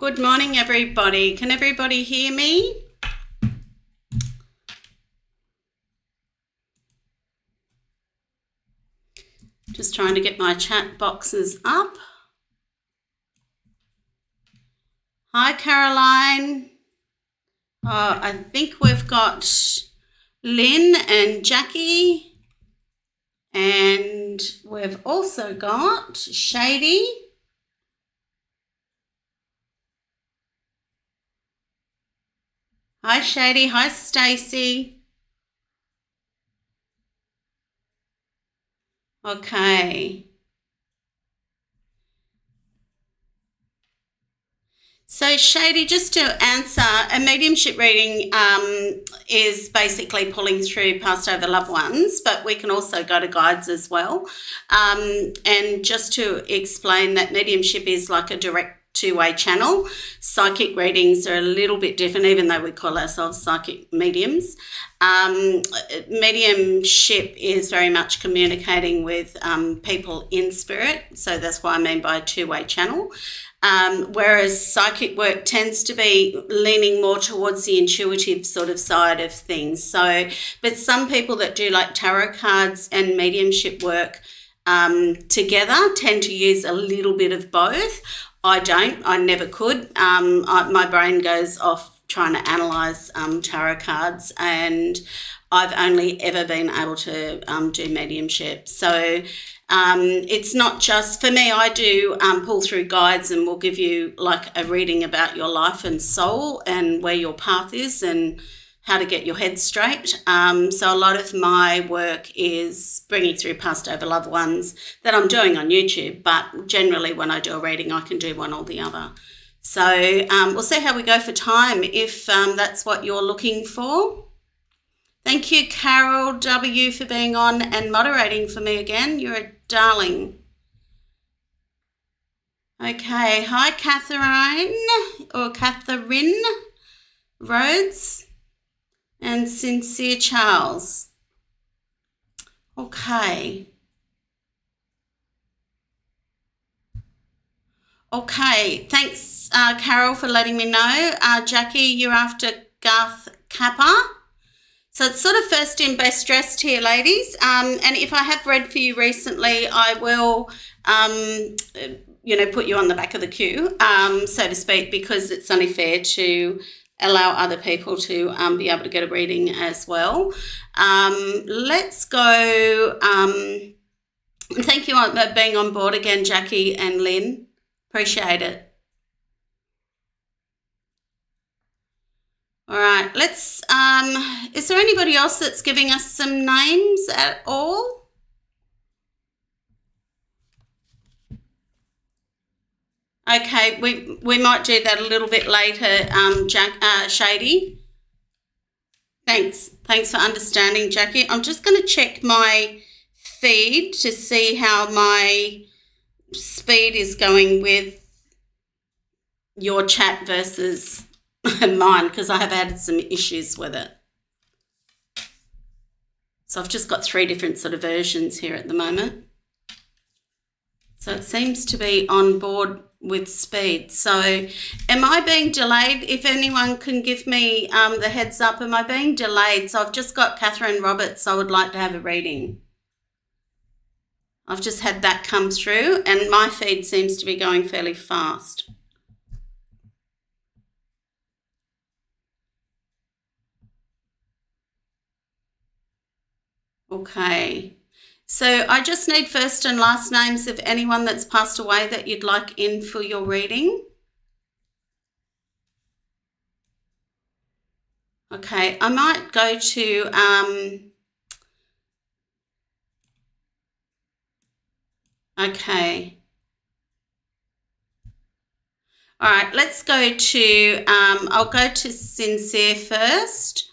good morning, everybody. Can everybody hear me? Just trying to get my chat boxes up. Hi, Caroline. I think we've got Lynn and Jackie, and we've also got Shady. Hi, Shady. Hi, Stacey. Okay. So, Shady, just to answer, a mediumship reading is basically pulling through past over loved ones, but we can also go to guides as well. And just to explain that mediumship is like a direct two-way channel. Psychic readings are a little bit different, even though we call ourselves psychic mediums. Mediumship is very much communicating with people in spirit, so that's what I mean by a two-way channel. Whereas psychic work tends to be leaning more towards the intuitive sort of side of things. So, but some people that do like tarot cards and mediumship work together tend to use a little bit of both. I don't. I never could. My brain goes off trying to analyse tarot cards, and I've only ever been able to do mediumship. So it's not just, for me, I do pull through guides and we'll give you like a reading about your life and soul and where your path is and how to get your head straight. So a lot of my work is bringing through past over loved ones that I'm doing on YouTube, but generally when I do a reading, I can do one or the other. So we'll see how we go for time if that's what you're looking for. Thank you, Carol W, for being on and moderating for me again. You're a darling. Okay, hi, Catherine Rhodes and Sincere Charles. Okay. Okay, thanks, Carol, for letting me know. Jackie, you're after Garth Kappa. So it's sort of first in, best dressed here, ladies. And if I have read for you recently, I will, put you on the back of the queue, so to speak, because it's only fair to allow other people to be able to get a reading as well. Let's go. Thank you for being on board again, Jackie and Lynn. Appreciate it. All right, let's, is there anybody else that's giving us some names at all? Okay, we might do that a little bit later, Shady. Thanks for understanding, Jackie. I'm just going to check my feed to see how my speed is going with your chat versus mine, because I have had some issues with it. So I've just got 3 different sort of versions here at the moment. So it seems to be on board with speed. So am I being delayed? If anyone can give me the heads up, am I being delayed? So I've just got Catherine Roberts. I would like to have a reading. I've just had that come through and my feed seems to be going fairly fast. Okay, so I just need first and last names of anyone that's passed away that you'd like in for your reading. Okay, I might go to, okay. All right, let's go to, I'll go to Sincere first.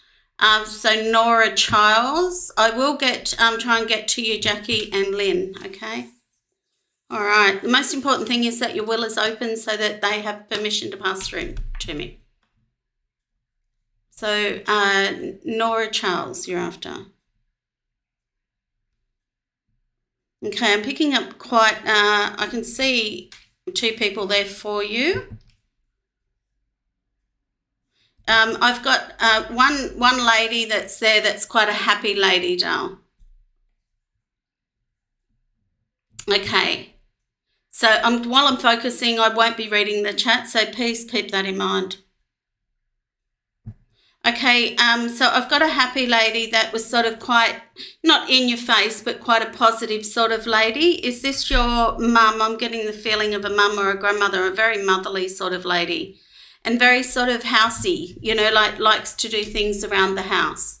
So Nora Childs, I will try and get to you, Jackie and Lynn, okay? All right, the most important thing is that your will is open so that they have permission to pass through to me. So Nora Charles, you're after. Okay, I'm picking up quite, I can see 2 people there for you. I've got one lady that's there that's quite a happy lady, Dal. Okay. So while I'm focusing, I won't be reading the chat, so please keep that in mind. Okay, so I've got a happy lady that was sort of quite, not in your face, but quite a positive sort of lady. Is this your mum? I'm getting the feeling of a mum or a grandmother, a very motherly sort of lady, and very sort of housey, like likes to do things around the house.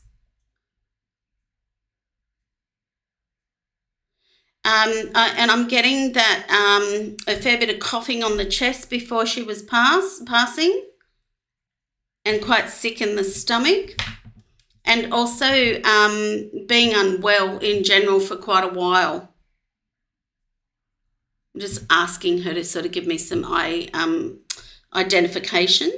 And I'm getting that a fair bit of coughing on the chest before she was passing, and quite sick in the stomach, and also being unwell in general for quite a while. I'm just asking her to sort of give me some identification.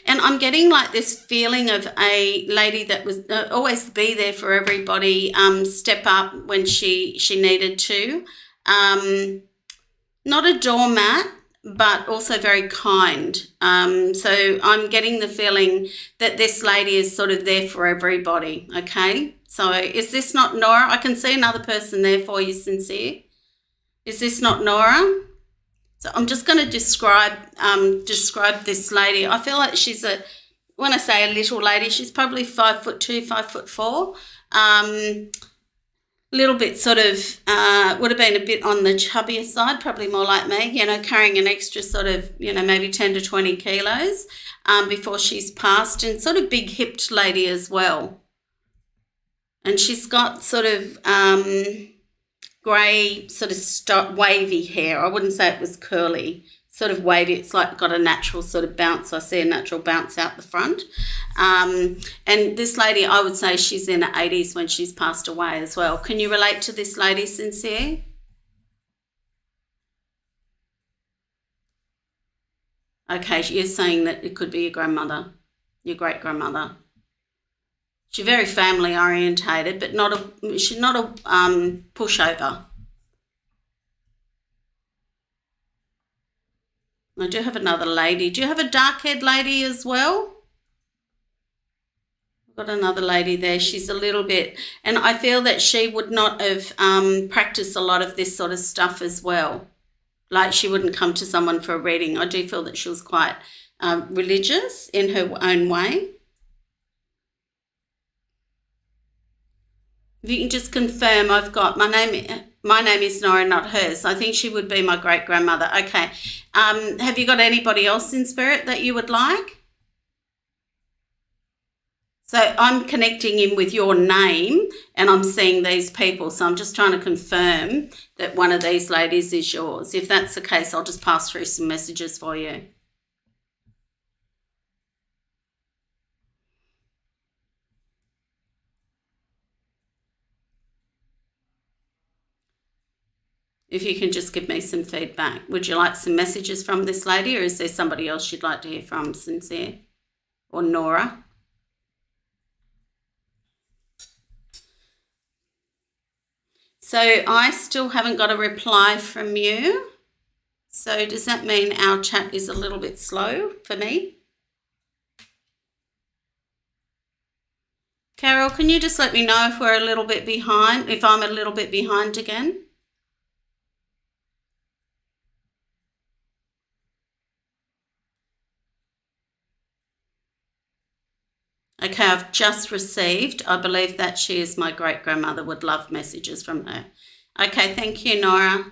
And I'm getting like this feeling of a lady that was always be there for everybody, step up when she needed to. Not a doormat, but also very kind. So I'm getting the feeling that this lady is sort of there for everybody, okay? So is this not Nora? I can see another person there for you, Sincere. Is this not Nora? So I'm just going to describe this lady. I feel like she's when I say a little lady, she's probably 5'2", 5'4". Little bit sort of would have been a bit on the chubbier side, probably more like me, carrying an extra sort of, maybe 10 to 20 kilos before she's passed, and sort of big hipped lady as well. And she's got sort of grey sort of wavy hair. I wouldn't say it was curly, sort of wavy. It's like got a natural sort of bounce. I see a natural bounce out the front. And this lady, I would say she's in her 80s when she's passed away as well. Can you relate to this lady, Sincere? Okay, you're saying that it could be your grandmother, your great-grandmother. She's very family orientated, but she's not a pushover. I do have another lady. Do you have a dark-haired lady as well? I've got another lady there. She's a little bit, and I feel that she would not have practiced a lot of this sort of stuff as well. Like she wouldn't come to someone for a reading. I do feel that she was quite religious in her own way. If you can just confirm, I've got my name is Nora, not hers. I think she would be my great-grandmother. Okay. Have you got anybody else in spirit that you would like? So I'm connecting in with your name and I'm seeing these people. So I'm just trying to confirm that one of these ladies is yours. If that's the case, I'll just pass through some messages for you. If you can just give me some feedback. Would you like some messages from this lady, or is there somebody else you'd like to hear from, Sincere or Nora? So I still haven't got a reply from you. So does that mean our chat is a little bit slow for me? Carol, can you just let me know if we're a little bit behind, if I'm a little bit behind again? Okay, I've just received. I believe that she is my great-grandmother. Would love messages from her. Okay, thank you, Nora.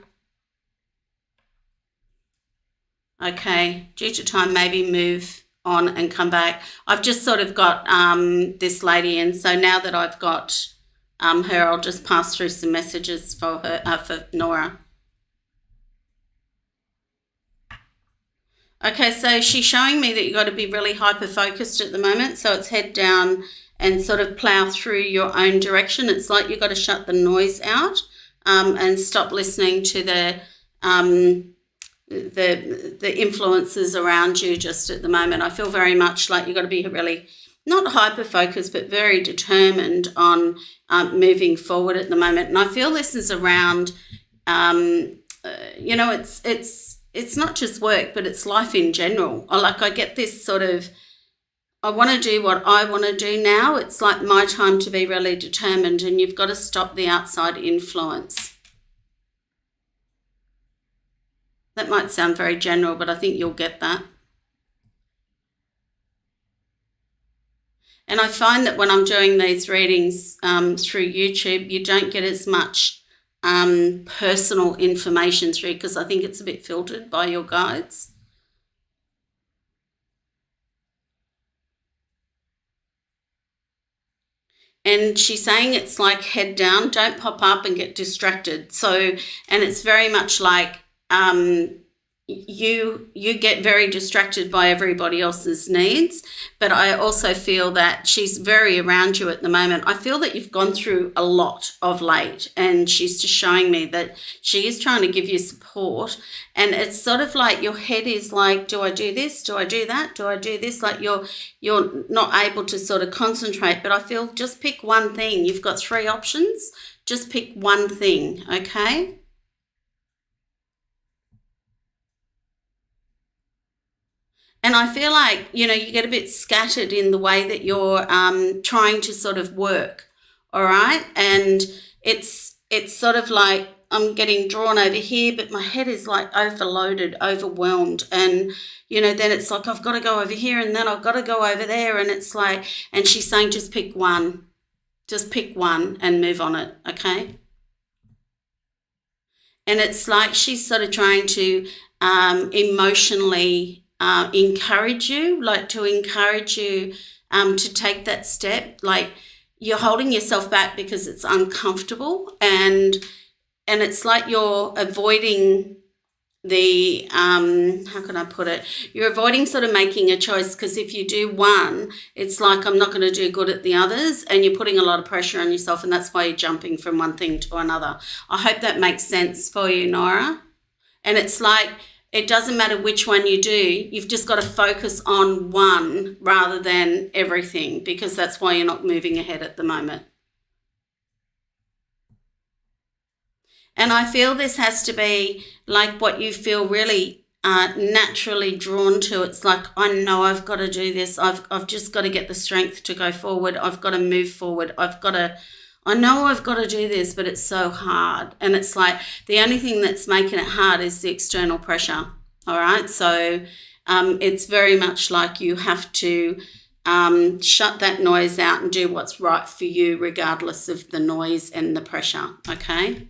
Okay, due to time, maybe move on and come back. I've just sort of got this lady in, so now that I've got her, I'll just pass through some messages for her, for Nora. Okay, so she's showing me that you've got to be really hyper-focused at the moment. So it's head down and sort of plough through your own direction. It's like you've got to shut the noise out and stop listening to the influences around you just at the moment. I feel very much like you've got to be really, not hyper-focused, but very determined on moving forward at the moment. And I feel this is around, it's not just work, but it's life in general. I get this sort of, I want to do what I want to do now. It's like my time to be really determined, and you've got to stop the outside influence. That might sound very general, but I think you'll get that. And I find that when I'm doing these readings through YouTube, you don't get as much personal information through, because I think it's a bit filtered by your guides. And she's saying it's like head down, don't pop up and get distracted. So, and it's very much like you get very distracted by everybody else's needs, but I also feel that she's very around you at the moment. I feel that you've gone through a lot of late, and she's just showing me that she is trying to give you support, and it's sort of like your head is like, do I do this? Do I do that? Do I do this? Like you're not able to sort of concentrate, but I feel just pick one thing. You've got 3 options. Just pick one thing, okay? And I feel like, you get a bit scattered in the way that you're trying to sort of work, all right? And it's sort of like I'm getting drawn over here, but my head is like overloaded, overwhelmed. And, then it's like I've got to go over here, and then I've got to go over there. And it's like, and she's saying just pick one. Just pick one and move on it, okay? And it's like she's sort of trying to emotionally encourage you, to take that step. Like you're holding yourself back because it's uncomfortable, and it's like you're avoiding the how can I put it? You're avoiding sort of making a choice, because if you do one, it's like I'm not going to do good at the others, and you're putting a lot of pressure on yourself, and that's why you're jumping from one thing to another. I hope that makes sense for you, Nora. And it's like, it doesn't matter which one you do, you've just got to focus on one rather than everything, because that's why you're not moving ahead at the moment. And I feel this has to be like what you feel really naturally drawn to. It's like, I know I've got to do this. I've just got to get the strength to go forward. I've got to move forward. I know I've got to do this, but it's so hard. And it's like the only thing that's making it hard is the external pressure. All right. So it's very much like you have to shut that noise out and do what's right for you, regardless of the noise and the pressure. Okay.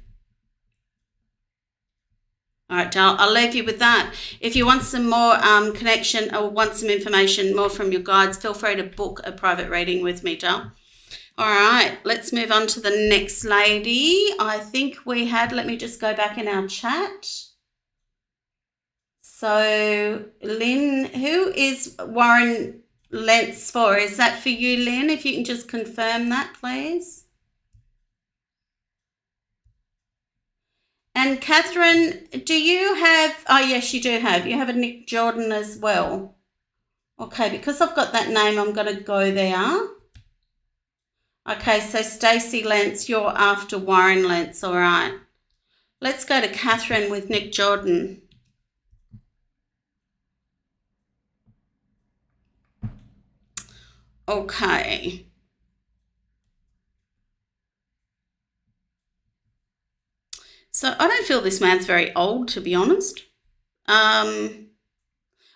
All right, Dal, I'll leave you with that. If you want some more connection or want some information more from your guides, feel free to book a private reading with me, Dal. All right, let's move on to the next lady. I think we had, let me just go back in our chat. So, Lynn, who is Warren Lentz for? Is that for you, Lynn? If you can just confirm that, please. And Catherine, do you have, oh yes, you do have, you have a Nick Jordan as well. Okay, because I've got that name, I'm going to go there. Okay, so Stacey Lentz, you're after Warren Lentz, all right. Let's go to Catherine with Nick Jordan. Okay. So I don't feel this man's very old, to be honest.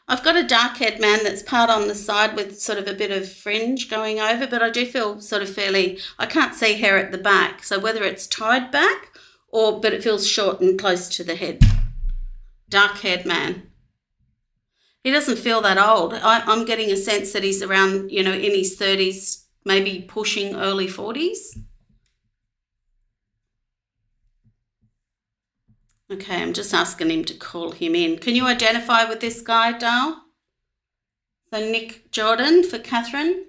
I've got a dark-haired man that's part on the side with sort of a bit of fringe going over, but I do feel sort of fairly, I can't see hair at the back. So whether it's tied back but it feels short and close to the head. Dark-haired man. He doesn't feel that old. I'm getting a sense that he's around, in his 30s, maybe pushing early 40s. Okay, I'm just asking him to call him in. Can you identify with this guy, Dale? So Nick Jordan for Catherine.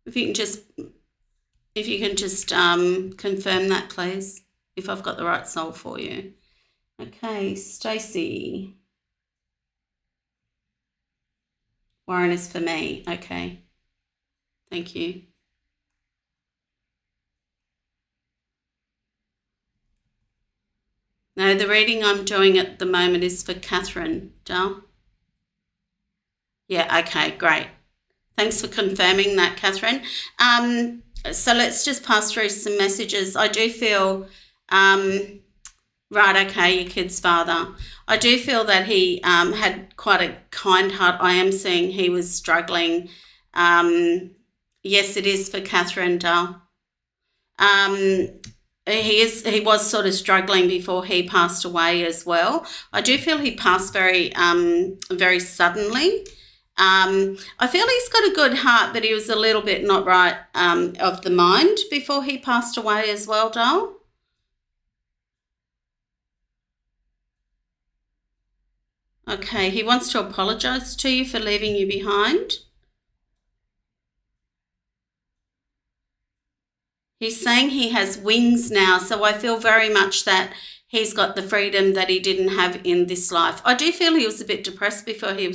If you can just confirm that, please, if I've got the right soul for you. Okay, Stacey. Warren is for me. Okay. Thank you. No, the reading I'm doing at the moment is for Catherine, Dal. Yeah, okay, great. Thanks for confirming that, Catherine. So let's just pass through some messages. I do feel, right, okay, your kid's father. I do feel that he had quite a kind heart. I am seeing he was struggling. Yes, it is for Catherine, Dal. He was sort of struggling before he passed away as well. I do feel he passed very suddenly. I feel he's got a good heart, but he was a little bit not right of the mind before he passed away as well, Dal. Okay, he wants to apologise to you for leaving you behind. He's saying he has wings now, so I feel very much that he's got the freedom that he didn't have in this life. I do feel he was a bit depressed before he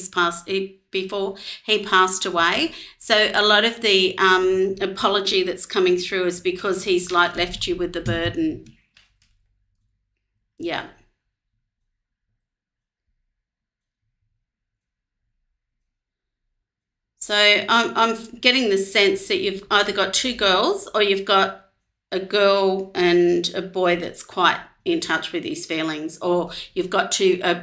passed away. So a lot of the apology that's coming through is because he's like left you with the burden. Yeah. So I'm getting the sense that you've either got two girls or you've got a girl and a boy that's quite in touch with his feelings, or you've got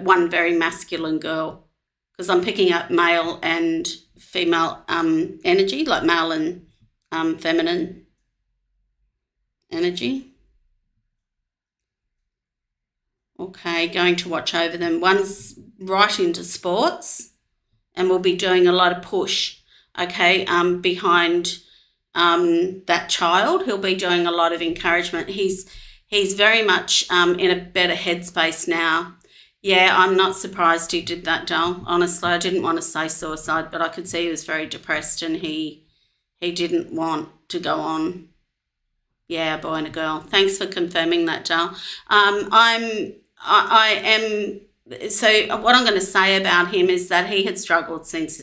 one very masculine girl, because I'm picking up male and female energy, like male and feminine energy. Okay, going to watch over them. One's right into sports and we'll be doing a lot of push, okay, behind that child. He'll be doing a lot of encouragement. He's very much in a better headspace now. Yeah, I'm not surprised he did that, Dal. Honestly, I didn't want to say suicide, but I could see he was very depressed and he didn't want to go on. Yeah, a boy and a girl. Thanks for confirming that, Dal. So what I'm going to say about him is that he had struggled since,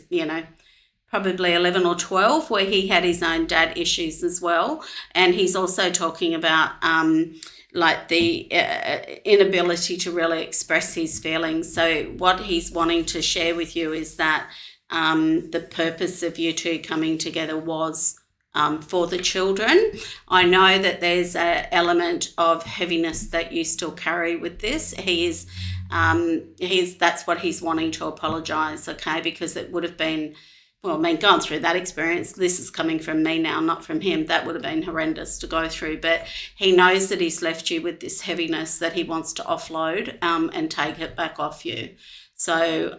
probably 11 or 12, where he had his own dad issues as well. And he's also talking about like the inability to really express his feelings. So what he's wanting to share with you is that the purpose of you two coming together was for the children. I know that there's an element of heaviness that you still carry with this. That's what he's wanting to apologise, okay, because it would have been, gone through that experience. This is coming from me now, not from him. That would have been horrendous to go through. But he knows that he's left you with this heaviness that he wants to offload and take it back off you. So,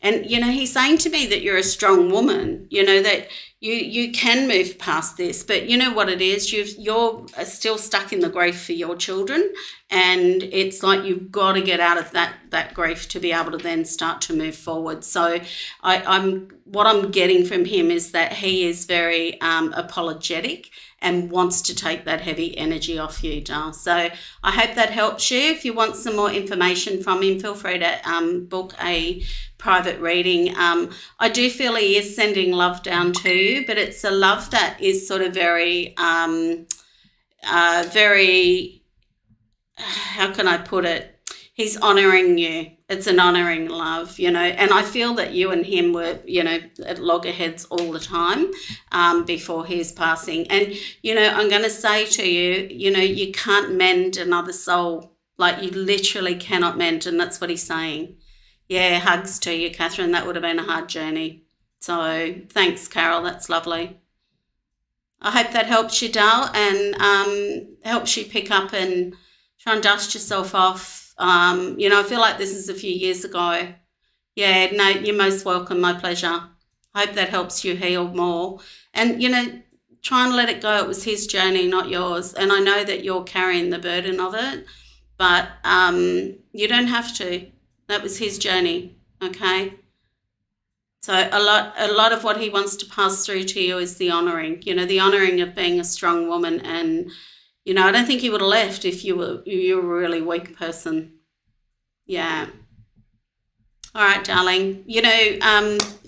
he's saying to me that you're a strong woman, that you can move past this. But you know what it is? You're still stuck in the grief for your children. And it's like you've got to get out of that grief to be able to then start to move forward. So what I'm getting from him is that he is very apologetic and wants to take that heavy energy off you, Dal. So I hope that helps you. If you want some more information from him, feel free to book a private reading. I do feel he is sending love down too, but it's a love that is sort of very, how can I put it? He's honouring you. It's an honouring love, and I feel that you and him were, at loggerheads all the time before his passing. And, I'm going to say to you, you can't mend another soul. Like you literally cannot mend, and that's what he's saying. Yeah, hugs to you, Catherine. That would have been a hard journey. So thanks, Carol. That's lovely. I hope that helps you, Dal, and helps you pick up and try and dust yourself off. I feel like this is a few years ago. Yeah, no, you're most welcome. My pleasure. I hope that helps you heal more. And, try and let it go. It was his journey, not yours. And I know that you're carrying the burden of it, but you don't have to. That was his journey, okay? So a lot of what he wants to pass through to you is the honouring, the honouring of being a strong woman. And, I don't think he would have left if you were a really weak person. Yeah. All right, darling.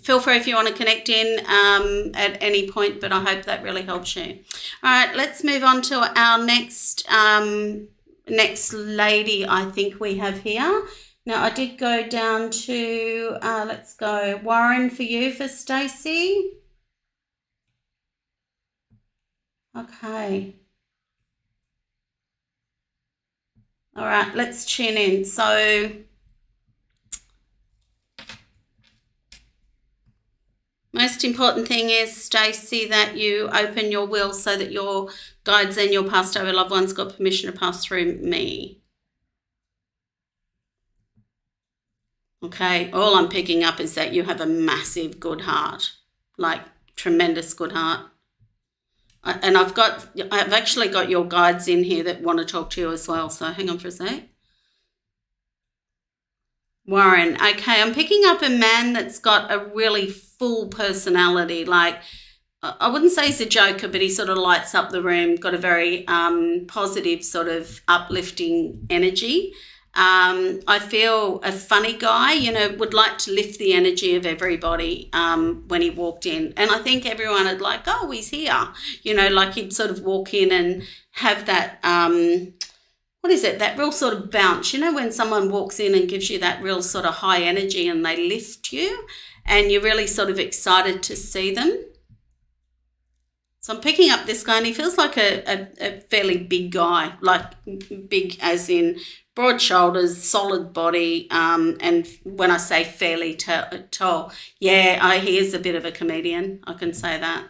Feel free if you want to connect in at any point, but I hope that really helps you. All right, let's move on to our next next lady I think we have here. Now, I did go down to, let's go, Warren for you for Stacey. Okay. All right, let's tune in. So, most important thing is, Stacey, that you open your will so that your guides and your passed over loved ones got permission to pass through me. Okay, all I'm picking up is that you have a massive good heart, like tremendous good heart. And I've actually got your guides in here that want to talk to you as well. So hang on for a sec. Warren, okay, I'm picking up a man that's got a really full personality. Like, I wouldn't say he's a joker, but he sort of lights up the room, got a very positive sort of uplifting energy. I feel a funny guy, would like to lift the energy of everybody when he walked in. And I think everyone would like, oh, he's here. Like he'd sort of walk in and have that, that real sort of bounce. When someone walks in and gives you that real sort of high energy and they lift you and you're really sort of excited to see them. So I'm picking up this guy and he feels like a fairly big guy, like big as in broad shoulders, solid body, and when I say fairly tall, yeah, he is a bit of a comedian, I can say that.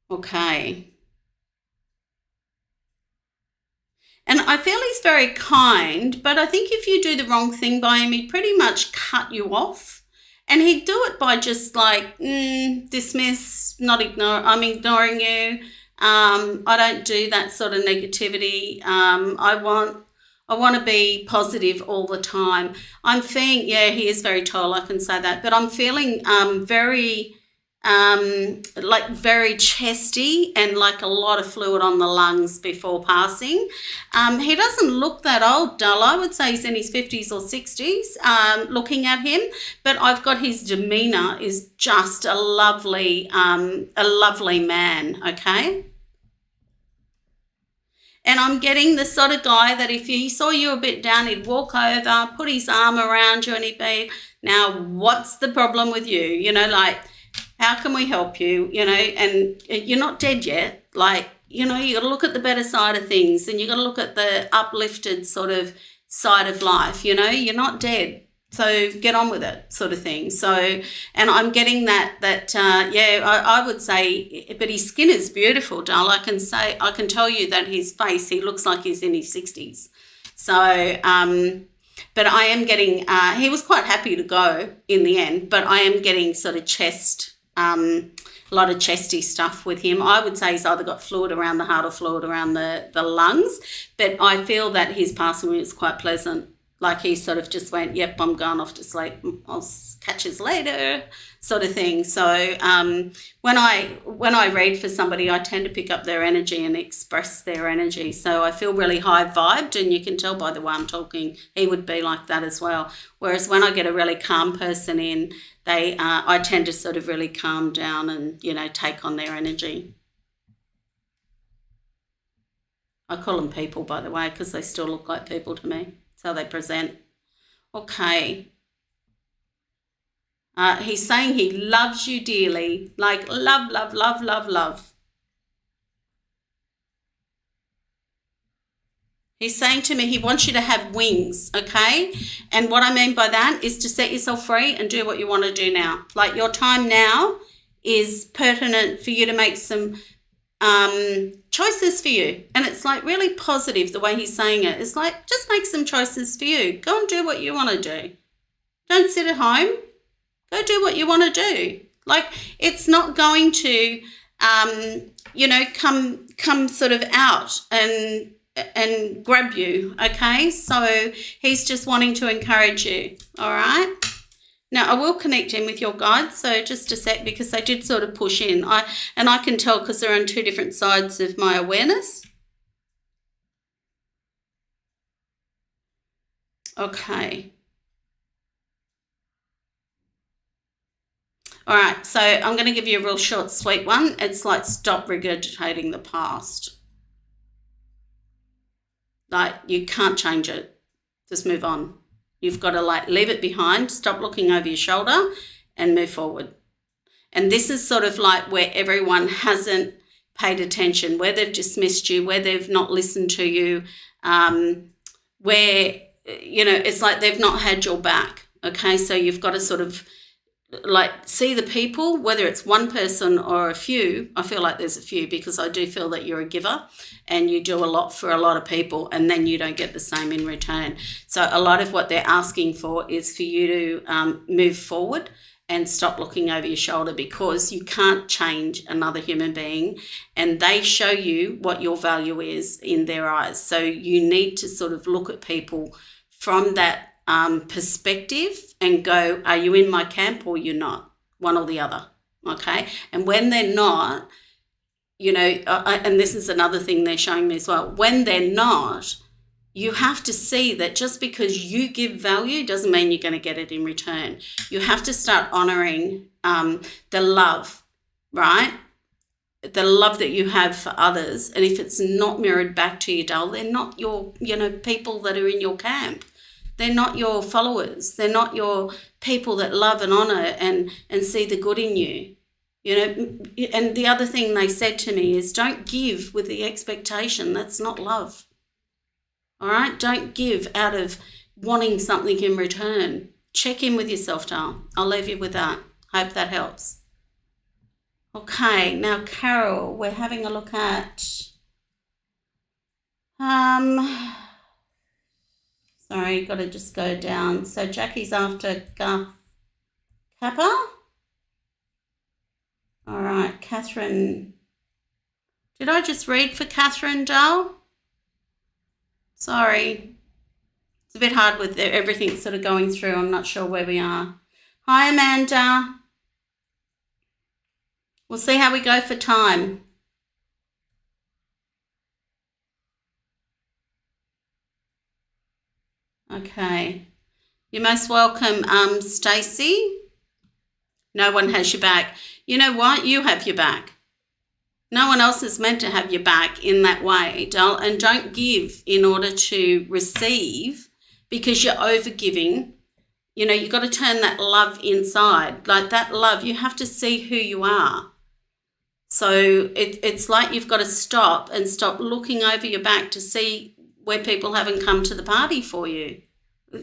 Okay. And I feel he's very kind, but I think if you do the wrong thing by him, he'd pretty much cut you off. And he'd do it by just like, dismiss, I'm ignoring you. I don't do that sort of negativity. I want to be positive all the time. I'm feeling, yeah, he is very tall, I can say that, but I'm feeling very chesty and like a lot of fluid on the lungs before passing. He doesn't look that old, Dull. I would say he's in his 50s or 60s, looking at him, but I've got his demeanour is just a lovely man, okay? And I'm getting the sort of guy that if he saw you a bit down, he'd walk over, put his arm around you and he'd be, now, what's the problem with you? Like, how can we help you? And you're not dead yet. Like, you got to look at the better side of things and you got to look at the uplifted sort of side of life. You're not dead. So get on with it sort of thing. So, and I'm getting I would say, but his skin is beautiful, Dull. I can tell you that his face, he looks like he's in his 60s. So, but I am getting, he was quite happy to go in the end, but I am getting sort of a lot of chesty stuff with him. I would say he's either got fluid around the heart or fluid around the lungs, but I feel that his passing was quite pleasant. Like he sort of just went, yep, I'm going off to sleep. I'll catch us later sort of thing. So when I read for somebody, I tend to pick up their energy and express their energy. So I feel really high vibed, and you can tell by the way I'm talking, he would be like that as well. Whereas when I get a really calm person in, I tend to sort of really calm down and, take on their energy. I call them people, by the way, because they still look like people to me. That's how they present. Okay. He's saying he loves you dearly, like love, love, love, love, love. He's saying to me he wants you to have wings, okay? And what I mean by that is to set yourself free and do what you want to do now. Like your time now is pertinent for you to make some choices for you. And it's like really positive the way he's saying it. It's like, just make some choices for you. Go and do what you want to do. Don't sit at home. Go do what you want to do. Like, it's not going to, come sort of out and grab you, okay? So he's just wanting to encourage you, all right? Now, I will connect in with your guides, so just a sec, because they did sort of push in. I can tell because they're on two different sides of my awareness. Okay. All right, so I'm going to give you a real short, sweet one. It's like stop regurgitating the past. Like, you can't change it. Just move on. You've got to like leave it behind, stop looking over your shoulder and move forward. And this is sort of like where everyone hasn't paid attention, where they've dismissed you, where they've not listened to you, where, you know, it's like they've not had your back. Okay, so you've got to sort of like see the people, whether it's one person or a few. I feel like there's a few, because I do feel that you're a giver and you do a lot for a lot of people, and then you don't get the same in return. So a lot of what they're asking for is for you to move forward and stop looking over your shoulder, because you can't change another human being, and they show you what your value is in their eyes. So you need to sort of look at people from that perspective and go, are you in my camp or you're not? One or the other, okay? And when they're not, you know, and this is another thing they're showing me as well, when they're not, you have to see that just because you give value doesn't mean you're going to get it in return. You have to start honouring the love, right? The love that you have for others. And if it's not mirrored back to you, Dale, they're not your, you know, people that are in your camp. They're not your followers. They're not your people that love and honour and see the good in you. You know, and the other thing they said to me is, don't give with the expectation. That's not love. All right? Don't give out of wanting something in return. Check in with yourself, Dale. I'll leave you with that. Hope that helps. Okay, now Carol, we're having a look at sorry, got to just go down. So Jackie's after Garth Kappa. All right, Catherine. Did I just read for Catherine, Dale? Sorry. It's a bit hard with everything sort of going through. I'm not sure where we are. Hi, Amanda. We'll see how we go for time. Okay. You're most welcome, Stacey. No one has your back. You know what? You have your back. No one else is meant to have your back in that way. And don't give in order to receive, because you're overgiving. You know, you've got to turn that love inside. Like that love, you have to see who you are. So it's like you've got to stop looking over your back to see where people haven't come to the party for you.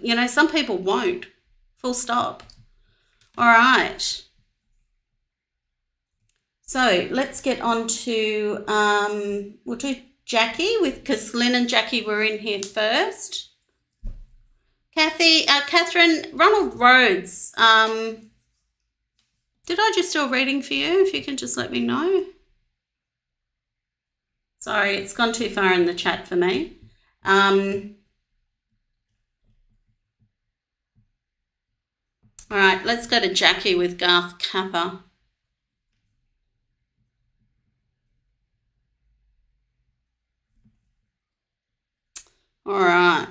You know, some people won't. Full stop. All right. So let's get on to, we'll do Jackie, because Lynn and Jackie were in here first. Catherine, Ronald Rhodes, did I just do a reading for you? If you can just let me know. Sorry, it's gone too far in the chat for me. All right, let's go to Jackie with Garth Kappa. All right.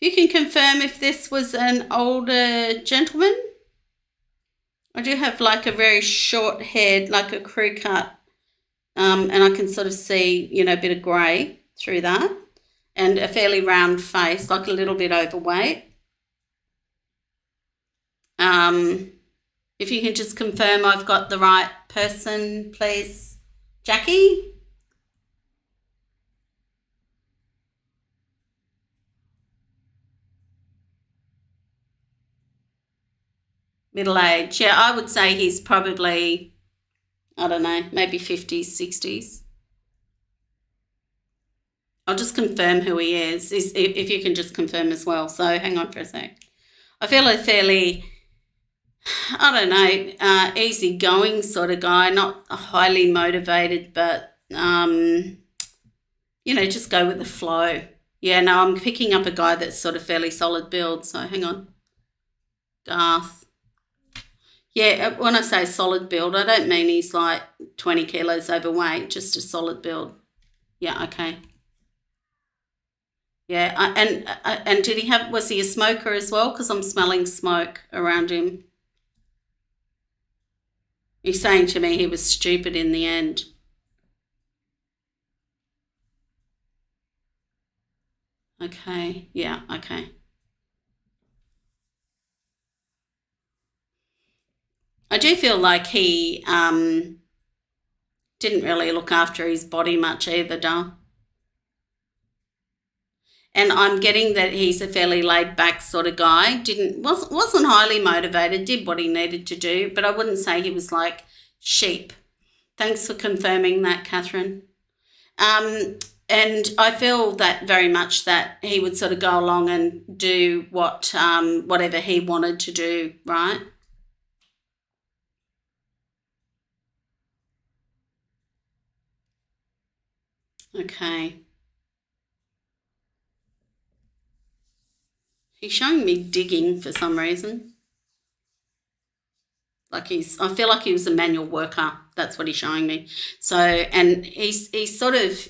If you can confirm if this was an older gentleman. I do have like a very short head, like a crew cut, and I can sort of see, you know, a bit of grey through that, and a fairly round face, like a little bit overweight. If you can just confirm I've got the right person, please, Jackie. Middle age. Yeah, I would say he's probably, I don't know, maybe 50s, 60s. I'll just confirm who he is, if you can just confirm as well. So hang on for a sec. I feel a fairly, I don't know, easygoing sort of guy, not highly motivated, but, you know, just go with the flow. Yeah, no, I'm picking up a guy that's sort of fairly solid build. So hang on. Garth. Yeah, when I say solid build, I don't mean he's like 20 kilos overweight, just a solid build. Yeah, okay. Yeah, and was he a smoker as well? Because I'm smelling smoke around him. He's saying to me he was stupid in the end. Okay, yeah, okay. I do feel like he didn't really look after his body much either, Dal. And I'm getting that he's a fairly laid back sort of guy. Wasn't highly motivated, did what he needed to do, but I wouldn't say he was like sheep. Thanks for confirming that, Catherine. And I feel that very much that he would sort of go along and do whatever he wanted to do, right? Okay. He's showing me digging for some reason. I feel like he was a manual worker. That's what he's showing me. So, and he's sort of,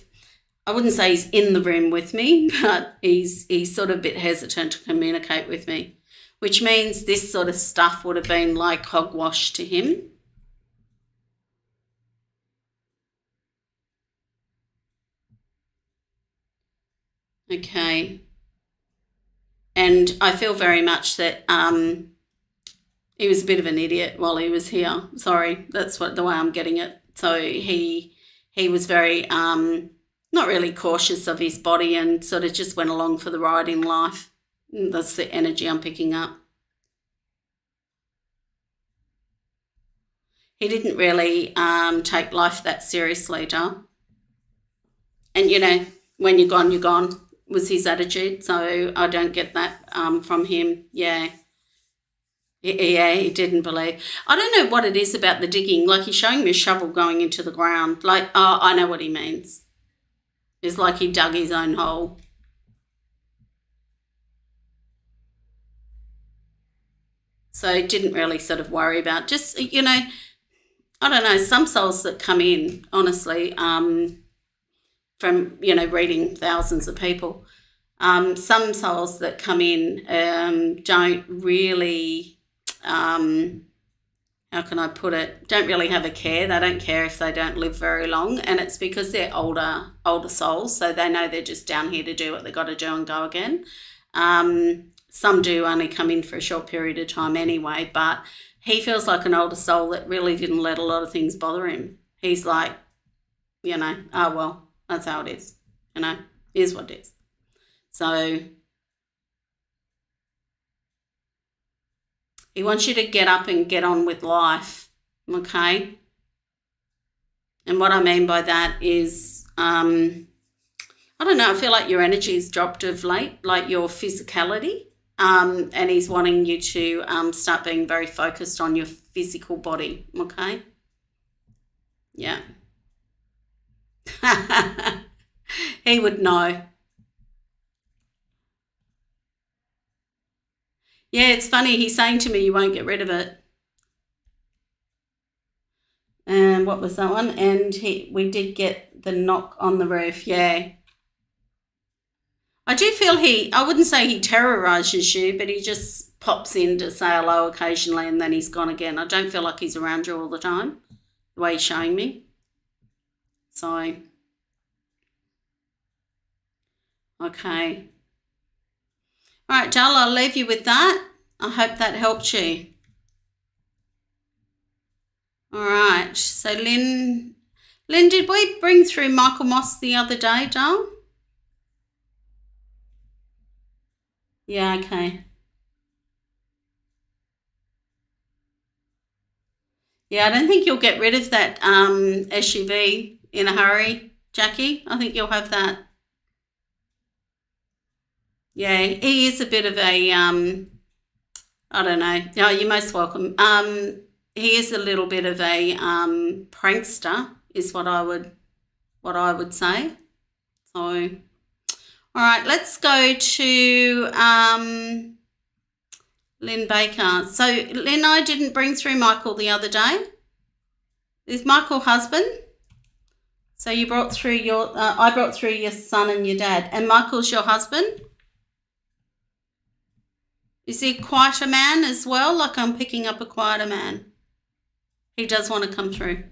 I wouldn't say he's in the room with me, but he's sort of a bit hesitant to communicate with me, which means this sort of stuff would have been like hogwash to him. Okay. And I feel very much that he was a bit of an idiot while he was here. Sorry, that's the way I'm getting it. So he was very not really cautious of his body and sort of just went along for the ride in life. That's the energy I'm picking up. He didn't really take life that seriously, Dar. And, when you're gone, was his attitude. So I don't get that from him. Yeah. Yeah, he didn't believe. I don't know what it is about the digging. Like he's showing me a shovel going into the ground. Like, oh, I know what he means. It's like he dug his own hole. So didn't really sort of worry about just, I don't know, some souls that come in, honestly, from, reading thousands of people, some souls that come in don't really, how can I put it, don't really have a care. They don't care if they don't live very long, and it's because they're older souls, so they know they're just down here to do what they got to do and go again. Some do only come in for a short period of time anyway, but he feels like an older soul that really didn't let a lot of things bother him. He's like, oh, well, that's how it is. Here's what it is. So he wants you to get up and get on with life, okay? And what I mean by that is, I don't know, I feel like your energy's dropped of late, like your physicality, and he's wanting you to start being very focused on your physical body, okay? Yeah. He would know. Yeah, it's funny. He's saying to me, you won't get rid of it. And what was that one? And we did get the knock on the roof. Yeah. I do feel I wouldn't say he terrorises you, but he just pops in to say hello occasionally and then he's gone again. I don't feel like he's around you all the time, the way he's showing me. So, okay. All right, Dal, I'll leave you with that. I hope that helped you. All right. So, Lynn, did we bring through Michael Moss the other day, Dal? Yeah, okay. Yeah, I don't think you'll get rid of that SUV in a hurry, Jackie. I think you'll have that. Yeah, he is a bit of a, I don't know. No, you're most welcome. He is a little bit of a prankster, is what I would say. So, all right, let's go to Lynn Baker. So, Lynn, I didn't bring through Michael the other day. Is Michael husband? So you brought through I brought through your son and your dad, and Michael's your husband? Is he quite a man as well? Like I'm picking up a quieter man. He does want to come through.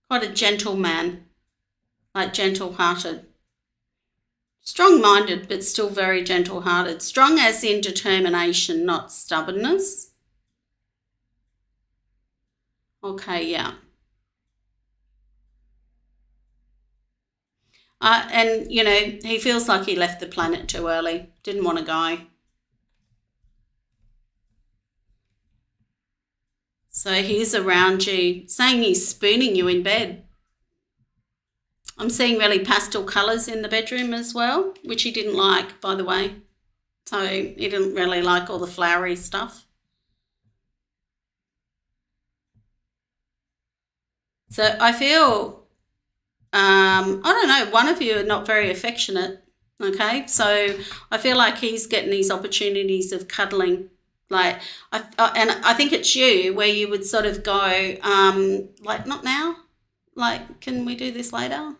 Quite a gentle man, like gentle-hearted. Strong-minded, but still very gentle-hearted. Strong as in determination, not stubbornness. Okay, yeah. And, you know, he feels like he left the planet too early. Didn't want to go. So he's around you, saying he's spooning you in bed. I'm seeing really pastel colours in the bedroom as well, which he didn't like, by the way. So he didn't really like all the flowery stuff. So I feel, I don't know, one of you are not very affectionate, okay? So I feel like he's getting these opportunities of cuddling. Like, and I think it's you where you would sort of go, like, not now. Like, can we do this later?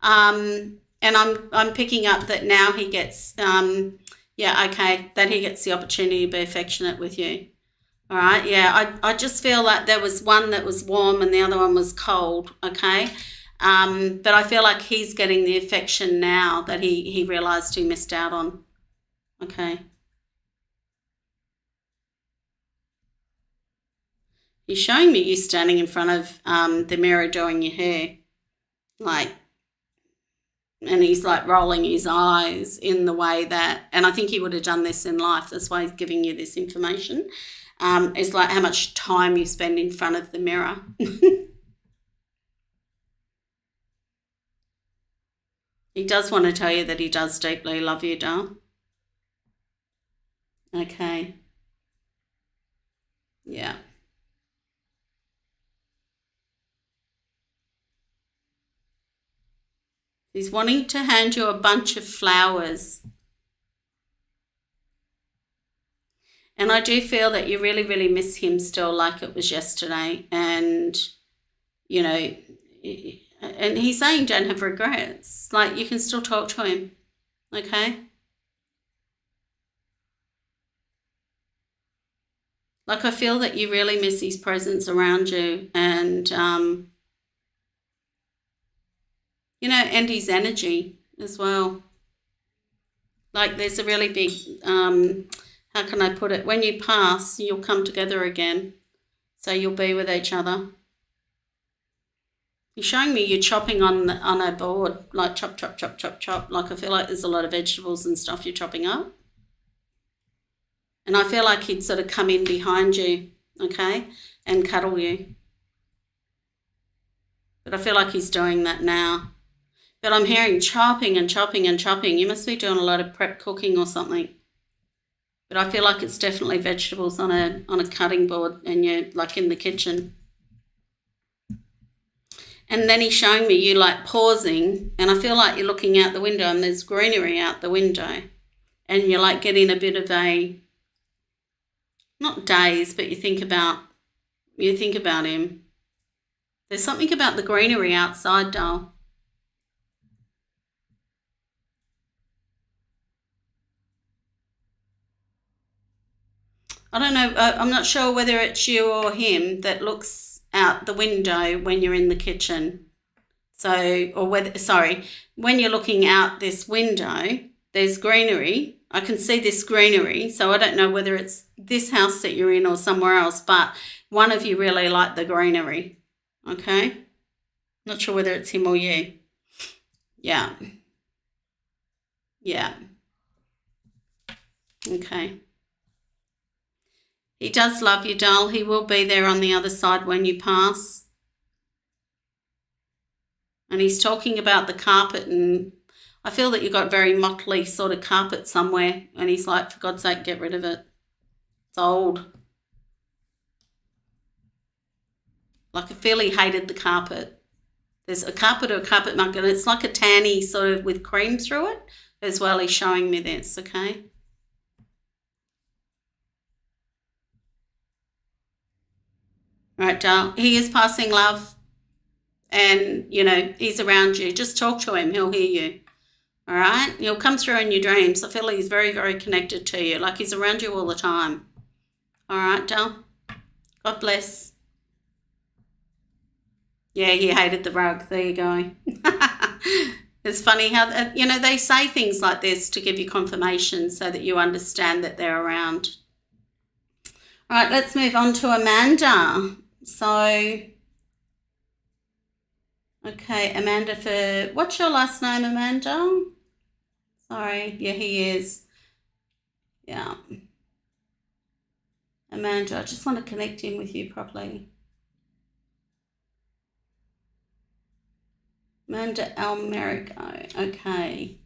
And I'm picking up that now he gets, yeah, okay, that he gets the opportunity to be affectionate with you. All right, yeah, I just feel like there was one that was warm and the other one was cold, okay? But I feel like he's getting the affection now that he realised he missed out on, okay? He's showing me you standing in front of the mirror doing your hair, like, and he's like rolling his eyes in the way that, and I think he would have done this in life, that's why he's giving you this information. It's like how much time you spend in front of the mirror. He does want to tell you that he does deeply love you, doll. Okay. Yeah. He's wanting to hand you a bunch of flowers. And I do feel that you really, really miss him still like it was yesterday. And, you know, and he's saying don't have regrets. Like, you can still talk to him, okay? Like, I feel that you really miss his presence around you and, you know, and his energy as well. Like, there's a really big, how can I put it? When you pass, you'll come together again. So you'll be with each other. He's showing me you chopping on a board, like chop, chop, chop, chop, chop. Like, I feel like there's a lot of vegetables and stuff you're chopping up. And I feel like he'd sort of come in behind you, okay, and cuddle you. But I feel like he's doing that now. But I'm hearing chopping and chopping and chopping. You must be doing a lot of prep cooking or something. But I feel like it's definitely vegetables on a cutting board and you're like in the kitchen. And then he's showing me you like pausing, and I feel like you're looking out the window and there's greenery out the window. And you're like getting a bit of a, not daze, but you think about him. There's something about the greenery outside, doll. I don't know, I'm not sure whether it's you or him that looks out the window when you're in the kitchen. So, or whether, sorry, when you're looking out this window, there's greenery. I can see this greenery, so I don't know whether it's this house that you're in or somewhere else, but one of you really like the greenery, okay? Not sure whether it's him or you. Yeah. Yeah. Okay. He does love you, doll. He will be there on the other side when you pass. And he's talking about the carpet, and I feel that you've got very motley sort of carpet somewhere, and he's like, for God's sake, get rid of it. It's old. Like, I feel he hated the carpet. There's a carpet or a carpet mug, and it's like a tanny sort of with cream through it as well. He's showing me this, okay? Right, doll. He is passing love and, you know, he's around you. Just talk to him. He'll hear you. All right? He'll come through in your dreams. I feel he's very, very connected to you. Like, he's around you all the time. All right, doll? God bless. Yeah, he hated the rug. There you go. It's funny how, they say things like this to give you confirmation so that you understand that they're around. All right, let's move on to Amanda. So, okay, Amanda what's your last name, Amanda? Sorry, yeah, he is. Yeah. Amanda, I just want to connect in with you properly. Amanda Almerico, okay.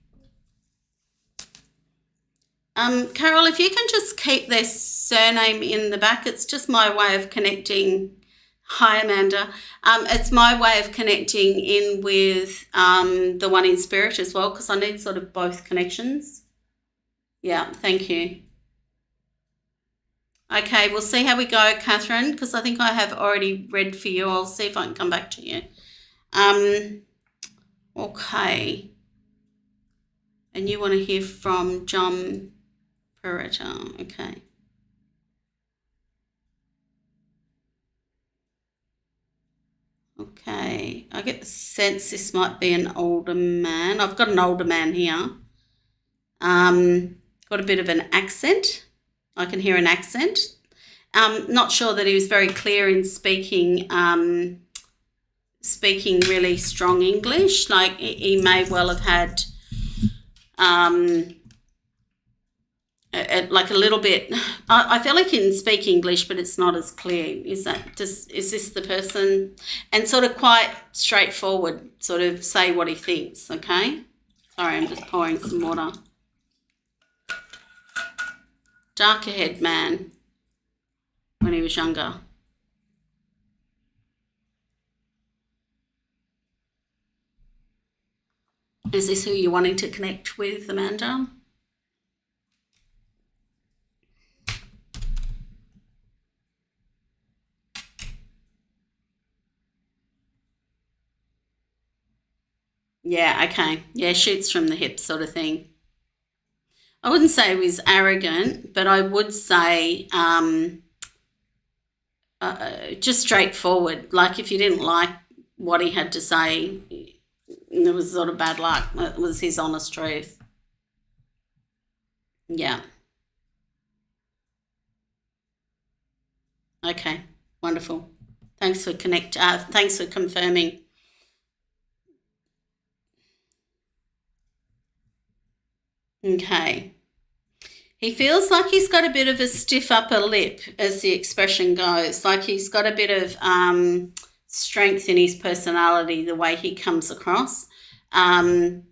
Carol, if you can just keep their surname in the back, it's just my way of connecting. Hi, Amanda. It's my way of connecting in with the one in spirit as well, because I need sort of both connections. Yeah, thank you. Okay, we'll see how we go, Catherine, because I think I have already read for you. I'll see if I can come back to you. Okay. And you want to hear from John Peretta. Okay. Okay. I get the sense this might be an older man. I've got an older man here. Got a bit of an accent. I can hear an accent. Not sure that he was very clear in speaking really strong English. Like he may well have had like a little bit. I feel like he can speak English, but it's not as clear. Is this the person? And sort of quite straightforward, sort of say what he thinks, okay? Sorry, I'm just pouring some water. Darker haired man when he was younger. Is this who you're wanting to connect with, Amanda? Yeah, okay. Yeah, shoots from the hip sort of thing. I wouldn't say he was arrogant, but I would say just straightforward. Like if you didn't like what he had to say, it was sort of bad luck. It was his honest truth. Yeah. Okay. Wonderful. Thanks for thanks for confirming. Okay. He feels like he's got a bit of a stiff upper lip, as the expression goes. Like he's got a bit of strength in his personality, the way he comes across, and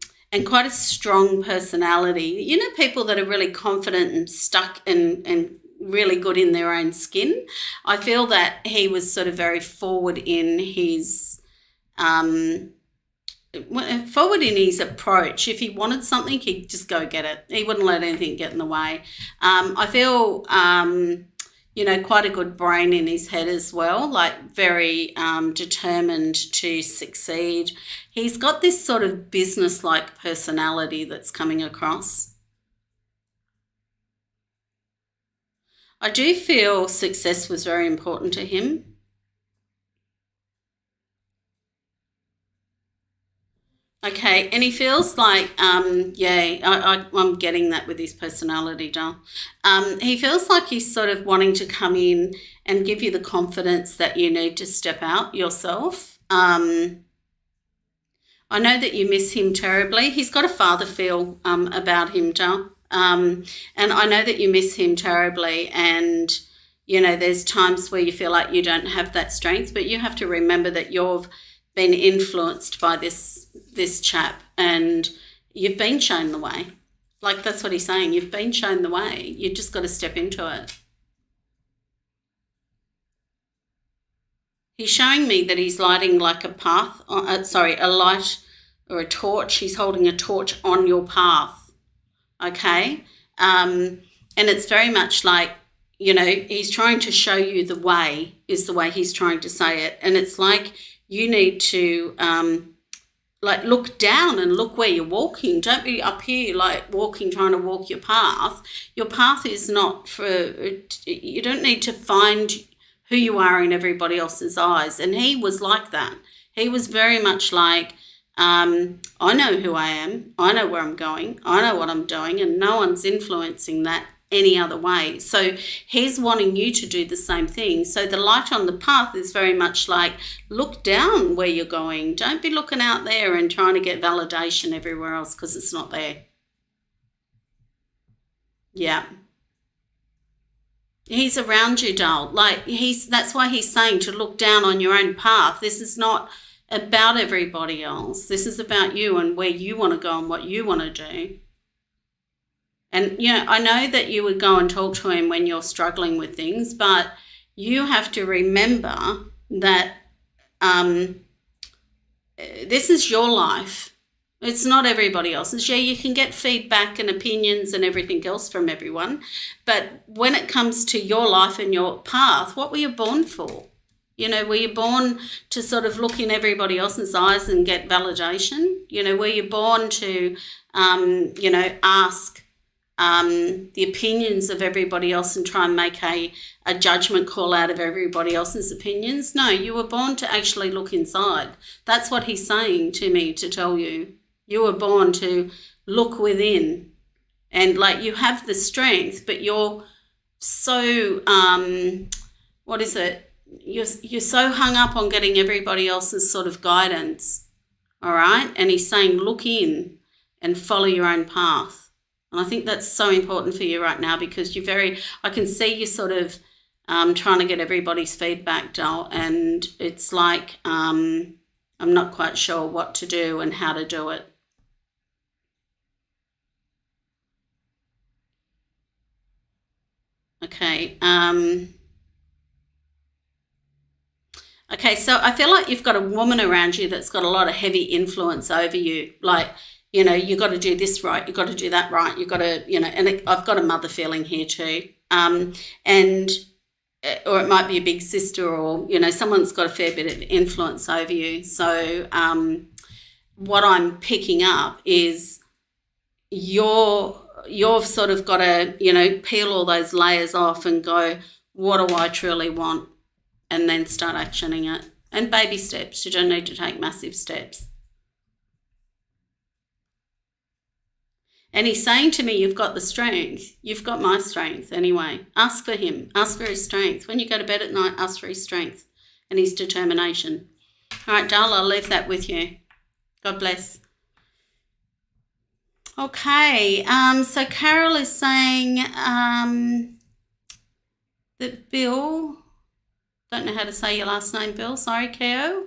quite a strong personality. You know, people that are really confident and stuck and really good in their own skin. I feel that he was sort of very forward in his approach. If he wanted something, he'd just go get it. He wouldn't let anything get in the way. I feel, quite a good brain in his head as well, like very determined to succeed. He's got this sort of business-like personality that's coming across. I do feel success was very important to him. Okay, and he feels like, I'm getting that with his personality, Dal. He feels like he's sort of wanting to come in and give you the confidence that you need to step out yourself. I know that you miss him terribly. He's got a father feel about him, Dal. And I know that you miss him terribly, and there's times where you feel like you don't have that strength, but you have to remember that you've been influenced by this chap and you've been shown the way. Like that's what he's saying. You've been shown the way. You just got to step into it. He's showing me that he's lighting like a light or a torch. He's holding a torch on your path. Okay, and it's very much like, he's trying to show you the way, is the way he's trying to say it. And it's like you need to look down and look where you're walking. Don't be up here trying to walk your path. Your path is not you don't need to find who you are in everybody else's eyes. And he was like that. He was very much like, I know who I am, I know where I'm going, I know what I'm doing, and no one's influencing that any other way. So he's wanting you to do the same thing. So the light on the path is very much like, look down where you're going. Don't be looking out there and trying to get validation everywhere else, because it's not there. Yeah. He's around you, doll. Like, that's why he's saying to look down on your own path. This is not about everybody else. This is about you and where you want to go and what you want to do. And, you know, I know that you would go and talk to him when you're struggling with things, but you have to remember that this is your life. It's not everybody else's. Yeah, you can get feedback and opinions and everything else from everyone, but when it comes to your life and your path, what were you born for? You know, were you born to sort of look in everybody else's eyes and get validation? You know, were you born to, you know, ask the opinions of everybody else and try and make a judgment call out of everybody else's opinions? No, you were born to actually look inside. That's what he's saying to me to tell you. You were born to look within, and like, you have the strength, but you're so, what is it? You're so hung up on getting everybody else's sort of guidance, all right? And he's saying look in and follow your own path. And I think that's so important for you right now, because I can see you sort of trying to get everybody's feedback, doll, and it's like I'm not quite sure what to do and how to do it. Okay. Okay, so I feel like you've got a woman around you that's got a lot of heavy influence over you. Like, you know, you've got to do this right, you've got to do that right, you've got to, you know, and I've got a mother feeling here too. Or it might be a big sister, or, you know, someone's got a fair bit of influence over you. So what I'm picking up is you've sort of got to, you know, peel all those layers off and go, what do I truly want? And then start actioning it. And baby steps. You don't need to take massive steps. And he's saying to me, you've got the strength. You've got my strength anyway. Ask for him. Ask for his strength. When you go to bed at night, ask for his strength and his determination. All right, darling, I'll leave that with you. God bless. Okay, so Carol is saying that Bill, don't know how to say your last name, Bill. Sorry, Keo.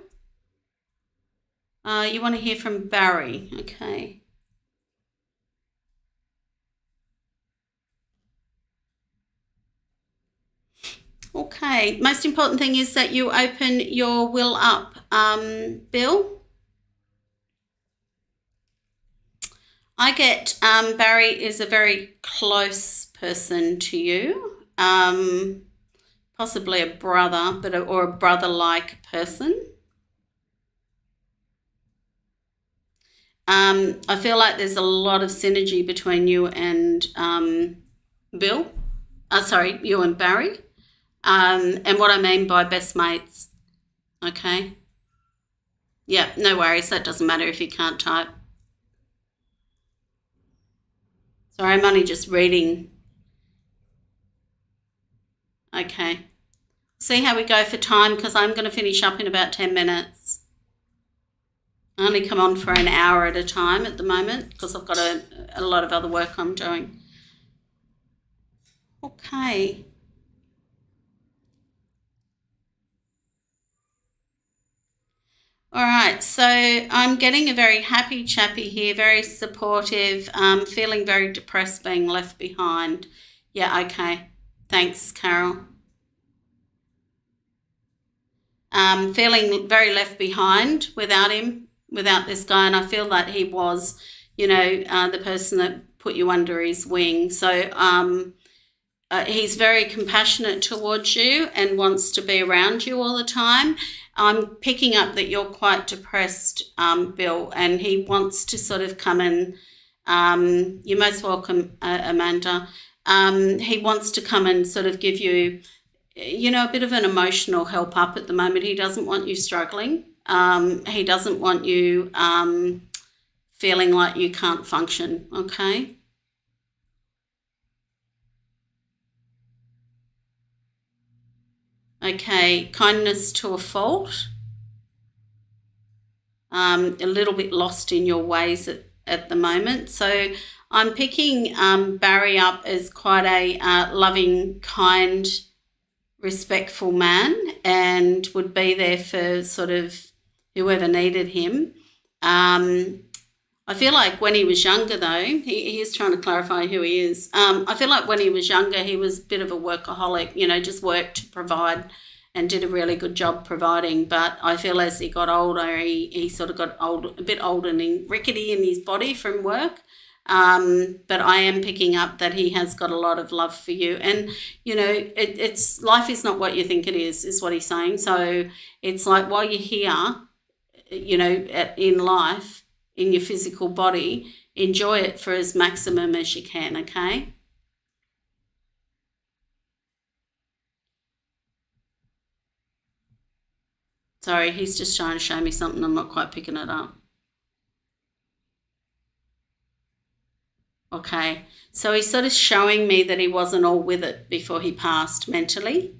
You want to hear from Barry. Okay. Okay, most important thing is that you open your will up, Bill. I get Barry is a very close person to you, possibly a brother, or a brother-like person. I feel like there's a lot of synergy between you and Bill. You and Barry. And what I mean by best mates. Okay. Yeah, no worries. That doesn't matter if you can't type. Sorry, I'm only just reading. Okay. See how we go for time, because I'm going to finish up in about 10 minutes. I only come on for an hour at a time at the moment, because I've got a lot of other work I'm doing. Okay. All right, so I'm getting a very happy chappy here, very supportive, feeling very depressed being left behind. Yeah, okay. Thanks, Carol. Feeling very left behind without him, without this guy, and I feel that he was, you know, the person that put you under his wing. So he's very compassionate towards you and wants to be around you all the time. I'm picking up that you're quite depressed, Bill, and he wants to sort of come in. You're most welcome, Amanda. He wants to come and sort of give you, a bit of an emotional help up at the moment. He doesn't want you struggling. He doesn't want you feeling like you can't function, okay? Okay, kindness to a fault. A little bit lost in your ways at the moment. So I'm picking Barry up as quite a loving, kind, respectful man, and would be there for sort of whoever needed him. I feel like when he was younger, though, he is trying to clarify who he is. I feel like when he was younger, he was a bit of a workaholic, just worked to provide and did a really good job providing. But I feel as he got older, he sort of got a bit old and rickety in his body from work. But I am picking up that he has got a lot of love for you. And, it's life is not what you think it is what he's saying. So it's like while you're here, in life, in your physical body, enjoy it for as maximum as you can, okay? Sorry, he's just trying to show me something. I'm not quite picking it up. Okay, so he's sort of showing me that he wasn't all with it before he passed mentally.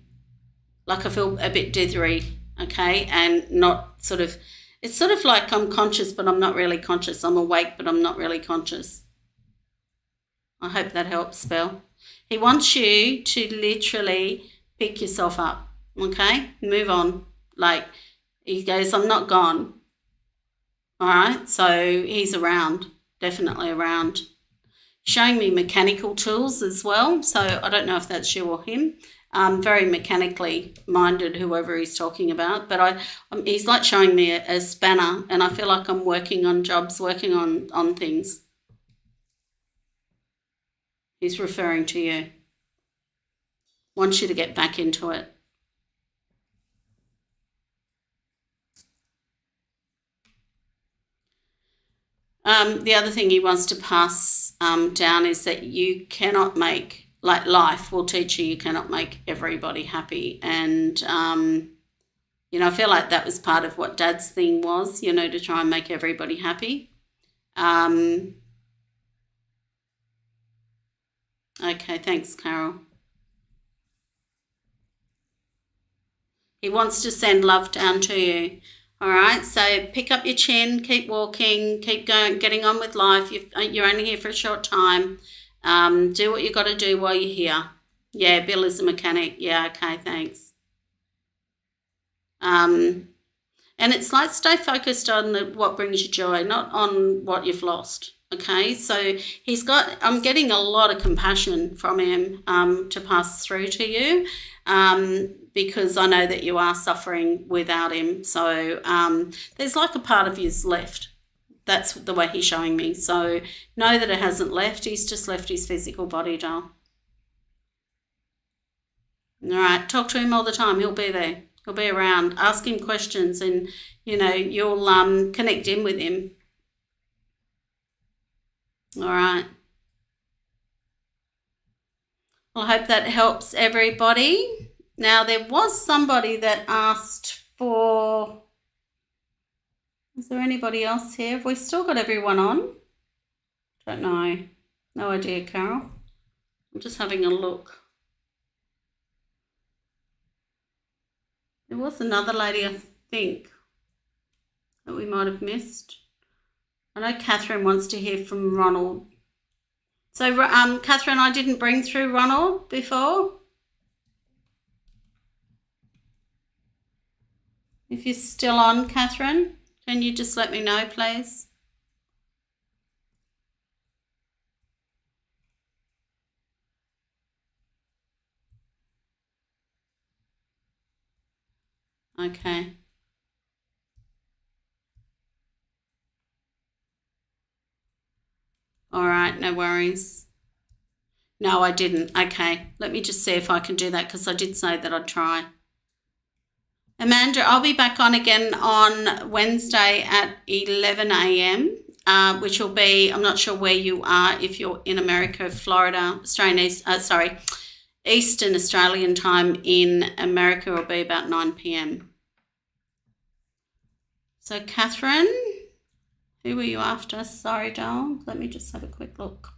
Like I feel a bit dithery, okay, and not sort of, it's sort of like I'm conscious but I'm not really conscious. I'm awake but I'm not really conscious. I hope that helps, Belle. He wants you to literally pick yourself up, okay? Move on. Like, he goes, I'm not gone. All right, so he's around, definitely around. Showing me mechanical tools as well, so I don't know if that's you or him. Very mechanically minded, whoever he's talking about, but he's like showing me a spanner, and I feel like I'm working on jobs, working on things. He's referring to you. Wants you to get back into it. The other thing he wants to pass down is that you cannot make, like life will teach you cannot make everybody happy. And, I feel like that was part of what Dad's thing was, to try and make everybody happy. Okay, thanks, Carol. He wants to send love down to you. All right, so pick up your chin, keep walking, keep going, getting on with life. You're only here for a short time. Do what you got to do while you're here. Yeah, Bill is a mechanic. Yeah, okay, thanks. And it's like stay focused on what brings you joy, not on what you've lost. Okay, so I'm getting a lot of compassion from him to pass through to you. Because I know that you are suffering without him. So there's like a part of you's left. That's the way he's showing me. So know that it hasn't left. He's just left his physical body, doll. All right, talk to him all the time. He'll be there. He'll be around. Ask him questions and, you'll connect in with him. All right. Well, I hope that helps everybody. Now, there was somebody that asked for, is there anybody else here? Have we still got everyone on? Don't know. No idea, Carol. I'm just having a look. There was another lady, I think, that we might have missed. I know Catherine wants to hear from Ronald. So, Catherine, I didn't bring through Ronald before. If you're still on, Catherine, can you just let me know, please? Okay. All right, no worries. No, I didn't. Okay, let me just see if I can do that because I did say that I'd try. Amanda, I'll be back on again on Wednesday at 11 a.m, which will be, I'm not sure where you are, if you're in America, Florida, Eastern Australian time. In America, it'll be about 9 p.m. So, Catherine, who were you after? Sorry, doll. Let me just have a quick look.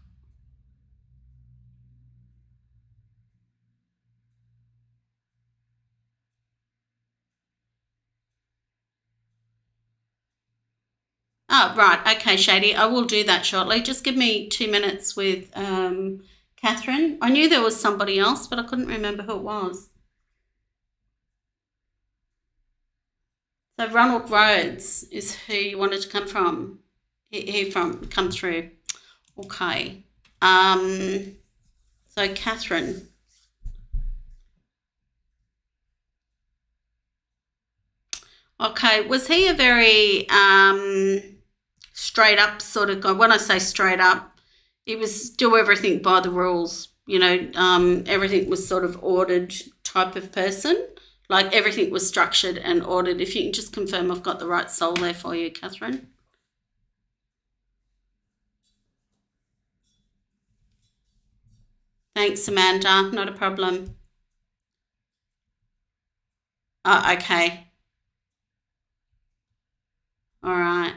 Oh, right. Okay, Shady. I will do that shortly. Just give me 2 minutes with Catherine. I knew there was somebody else, but I couldn't remember who it was. So Ronald Rhodes is who you wanted to come from. Come through. Okay. So Catherine. Okay. Was he a very straight up sort of guy? When I say straight up, he was do everything by the rules. Everything was sort of ordered type of person. Like everything was structured and ordered. If you can just confirm I've got the right soul there for you, Catherine. Thanks, Amanda. Not a problem. Oh, okay. All right.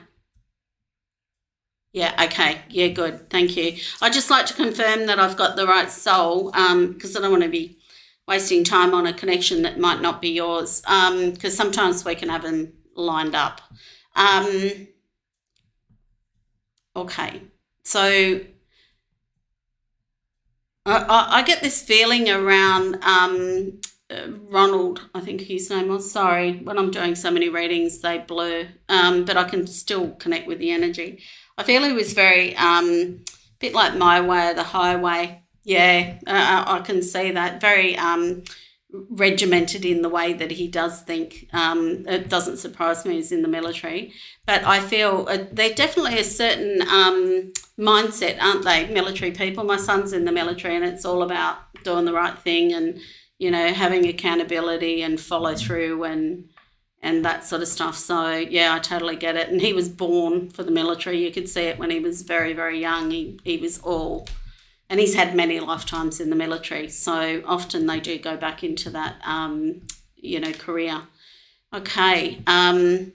Yeah, okay. Yeah, good. Thank you. I'd just like to confirm that I've got the right soul because I don't want to be wasting time on a connection that might not be yours because sometimes we can have them lined up. Okay. So I get this feeling around Ronald, I think his name was. Sorry, when I'm doing so many readings, they blur, but I can still connect with the energy. I feel he was very, bit like my way or the highway. Yeah, I can see that. Very regimented in the way that he does think. It doesn't surprise me he's in the military. But I feel they're definitely a certain mindset, aren't they, military people? My son's in the military and it's all about doing the right thing and, having accountability and follow through and that sort of stuff. So, yeah, I totally get it. And he was born for the military. You could see it when he was very, very young. He was all... And he's had many lifetimes in the military. So often they do go back into that, career. Okay. I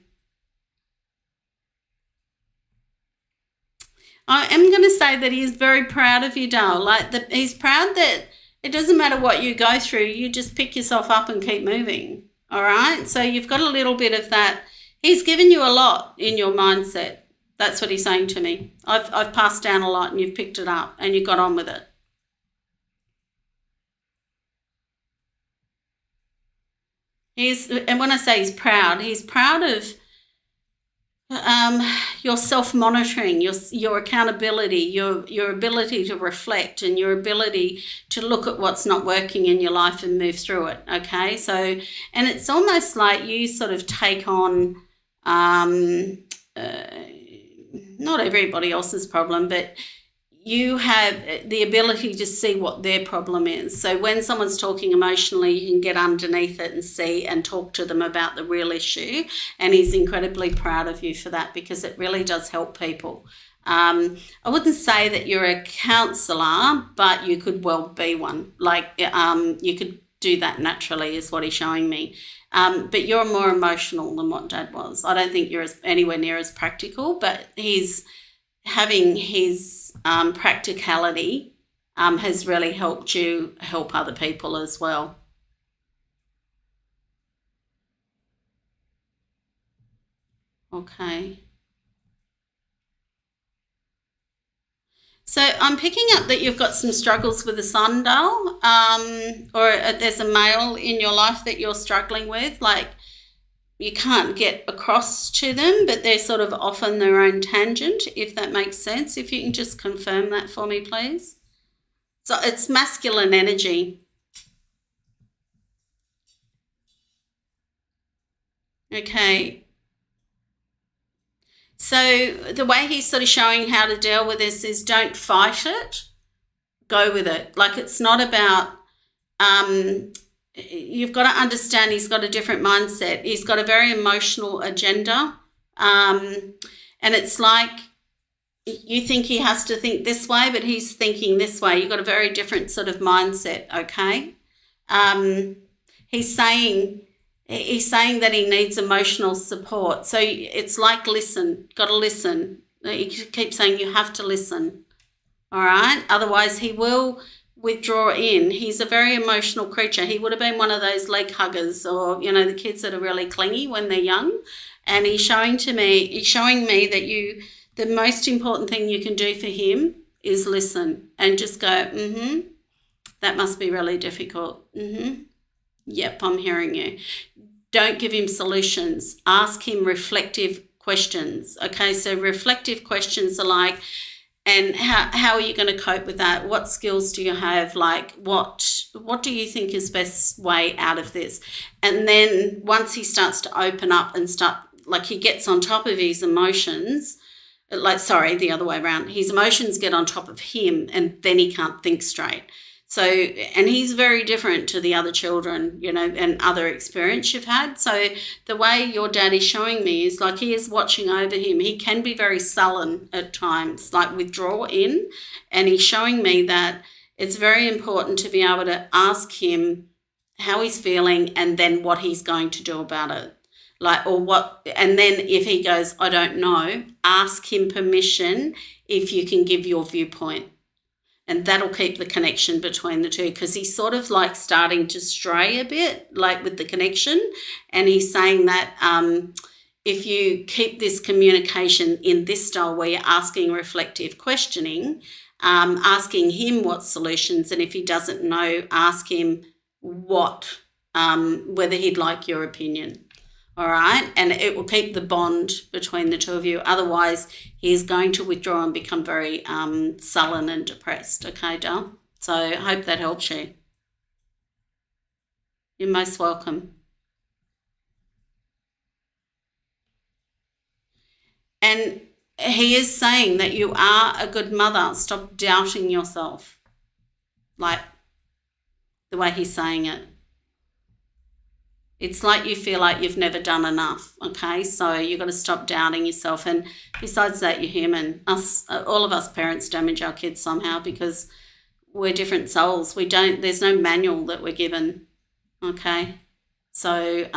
am going to say that he's very proud of you, Dale. He's proud that it doesn't matter what you go through. You just pick yourself up and keep moving. All right. So you've got a little bit of that. He's given you a lot in your mindset. That's what he's saying to me. I've passed down a lot and you've picked it up and you got on with it. And when I say he's proud of your self-monitoring, your accountability, your ability to reflect and your ability to look at what's not working in your life and move through it, okay? So, and it's almost like you sort of take on not everybody else's problem, but you have the ability to see what their problem is. So when someone's talking emotionally, you can get underneath it and see and talk to them about the real issue. And he's incredibly proud of you for that because it really does help people. I wouldn't say that you're a counsellor, but you could well be one. You could do that naturally is what he's showing me. But you're more emotional than what Dad was. I don't think you're anywhere near as practical, but he's having his practicality has really helped you help other people as well. Okay. So I'm picking up that you've got some struggles with a sundial, or there's a male in your life that you're struggling with, like you can't get across to them, but they're sort of off on their own tangent, if that makes sense. If you can just confirm that for me, please. So it's masculine energy. Okay. So the way he's sort of showing how to deal with this is don't fight it, go with it. Like it's not about, you've got to understand he's got a different mindset. He's got a very emotional agenda. And it's like you think he has to think this way, but he's thinking this way. You've got a very different sort of mindset, okay? He's saying that he needs emotional support. So it's like listen, got to listen. He keeps saying you have to listen, all right? Otherwise he will withdraw in. He's a very emotional creature. He would have been one of those leg huggers, or, you know, the kids that are really clingy when they're young. And he's showing me that the most important thing you can do for him is listen and just go, that must be really difficult. Yep, I'm hearing you. Don't give him solutions. Ask him reflective questions. Okay, so reflective questions are like, and how are you going to cope with that? What skills do you have? Like, what do you think is best way out of this? And then once he starts to open up and he gets on top of his emotions, the other way around, his emotions get on top of him and then he can't think straight. So, and he's very different to the other children, you know, and other experience you've had. So the way your dad is showing me is like he is watching over him. He can be very sullen at times, like withdraw in. And he's showing me that it's very important to be able to ask him how he's feeling and then what he's going to do about it. And then if he goes, I don't know, ask him permission if you can give your viewpoint. And that'll keep the connection between the two, because he's sort of like starting to stray a bit, like with the connection. And he's saying that if you keep this communication in this style where you're asking reflective questioning, asking him what solutions, and if he doesn't know, ask him whether he'd like your opinion. All right, and it will keep the bond between the two of you. Otherwise, he's going to withdraw and become very sullen and depressed. Okay, Dal? So I hope that helps you. You're most welcome. And he is saying that you are a good mother. Stop doubting yourself, like the way he's saying it. It's like you feel like you've never done enough, okay? So you've got to stop doubting yourself. And besides that, you're human. All of us parents damage our kids somehow because we're different souls. There's no manual that we're given, okay? So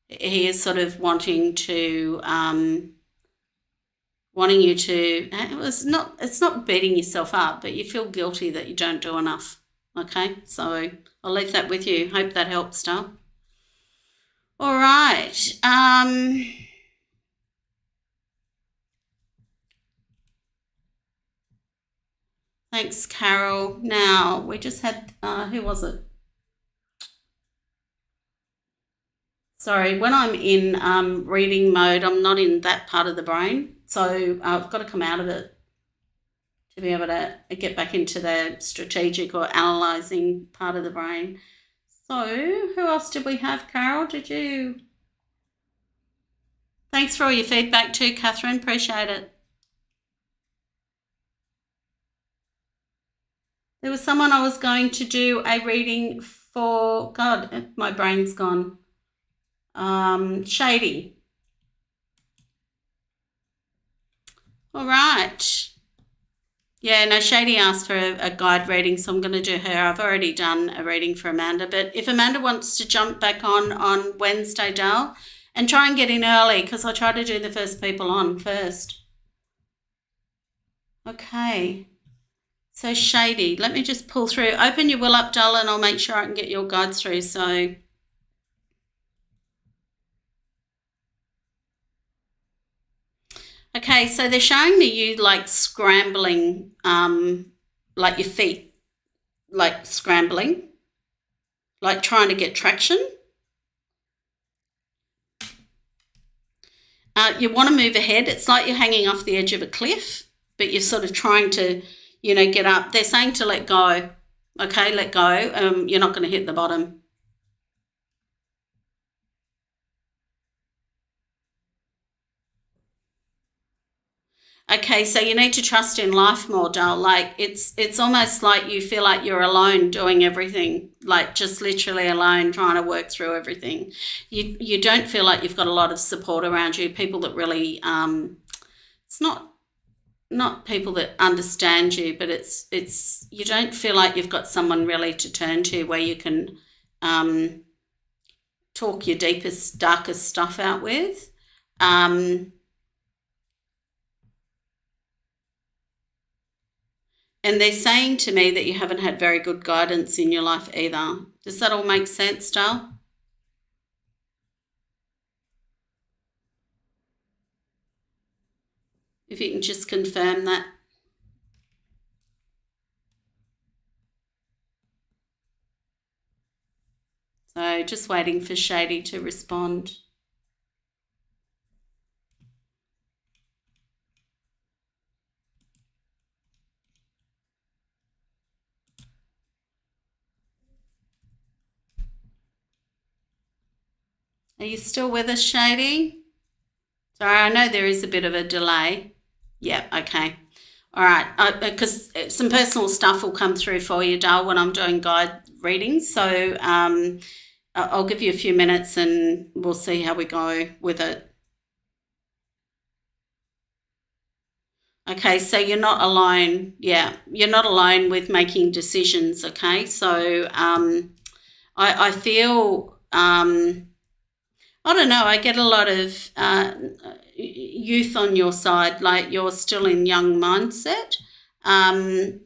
he is sort of wanting you to, it's not beating yourself up, but you feel guilty that you don't do enough, okay? So I'll leave that with you. Hope that helps, Star. All right. Thanks, Carol. Now, we just had, who was it? Sorry, when I'm in reading mode, I'm not in that part of the brain. So I've got to come out of it to be able to get back into the strategic or analysing part of the brain. So who else did we have, Carol? Thanks for all your feedback too, Catherine. Appreciate it. There was someone I was going to do a reading for. God, my brain's gone. Shady. All right. Yeah, no, Shady asked for a guide reading, so I'm going to do her. I've already done a reading for Amanda, but if Amanda wants to jump back on Wednesday, Dale, and try and get in early, because I try to do the first people on first. Okay. So Shady, let me just pull through. Open your will up, Dale, and I'll make sure I can get your guides through. So okay, so they're showing me you like scrambling, like your feet, like scrambling, like trying to get traction. You want to move ahead. It's like you're hanging off the edge of a cliff, but you're sort of trying to, get up. They're saying to let go. Okay, let go. You're not going to hit the bottom. Okay, so you need to trust in life more, Dale. Like it's almost like you feel like you're alone doing everything, like just literally alone trying to work through everything. You don't feel like you've got a lot of support around you, people that really, it's not not people that understand you, but it's you don't feel like you've got someone really to turn to where you can talk your deepest, darkest stuff out with. And they're saying to me that you haven't had very good guidance in your life either. Does that all make sense, Dale? If you can just confirm that. So just waiting for Shady to respond. Are you still with us, Shady? Sorry, I know there is a bit of a delay. Yeah, okay. All right, because some personal stuff will come through for you, Dale, when I'm doing guide readings. So I'll give you a few minutes and we'll see how we go with it. Okay, so you're not alone. Yeah, you're not alone with making decisions, okay? So I feel, I don't know, I get a lot of youth on your side, like you're still in young mindset. And,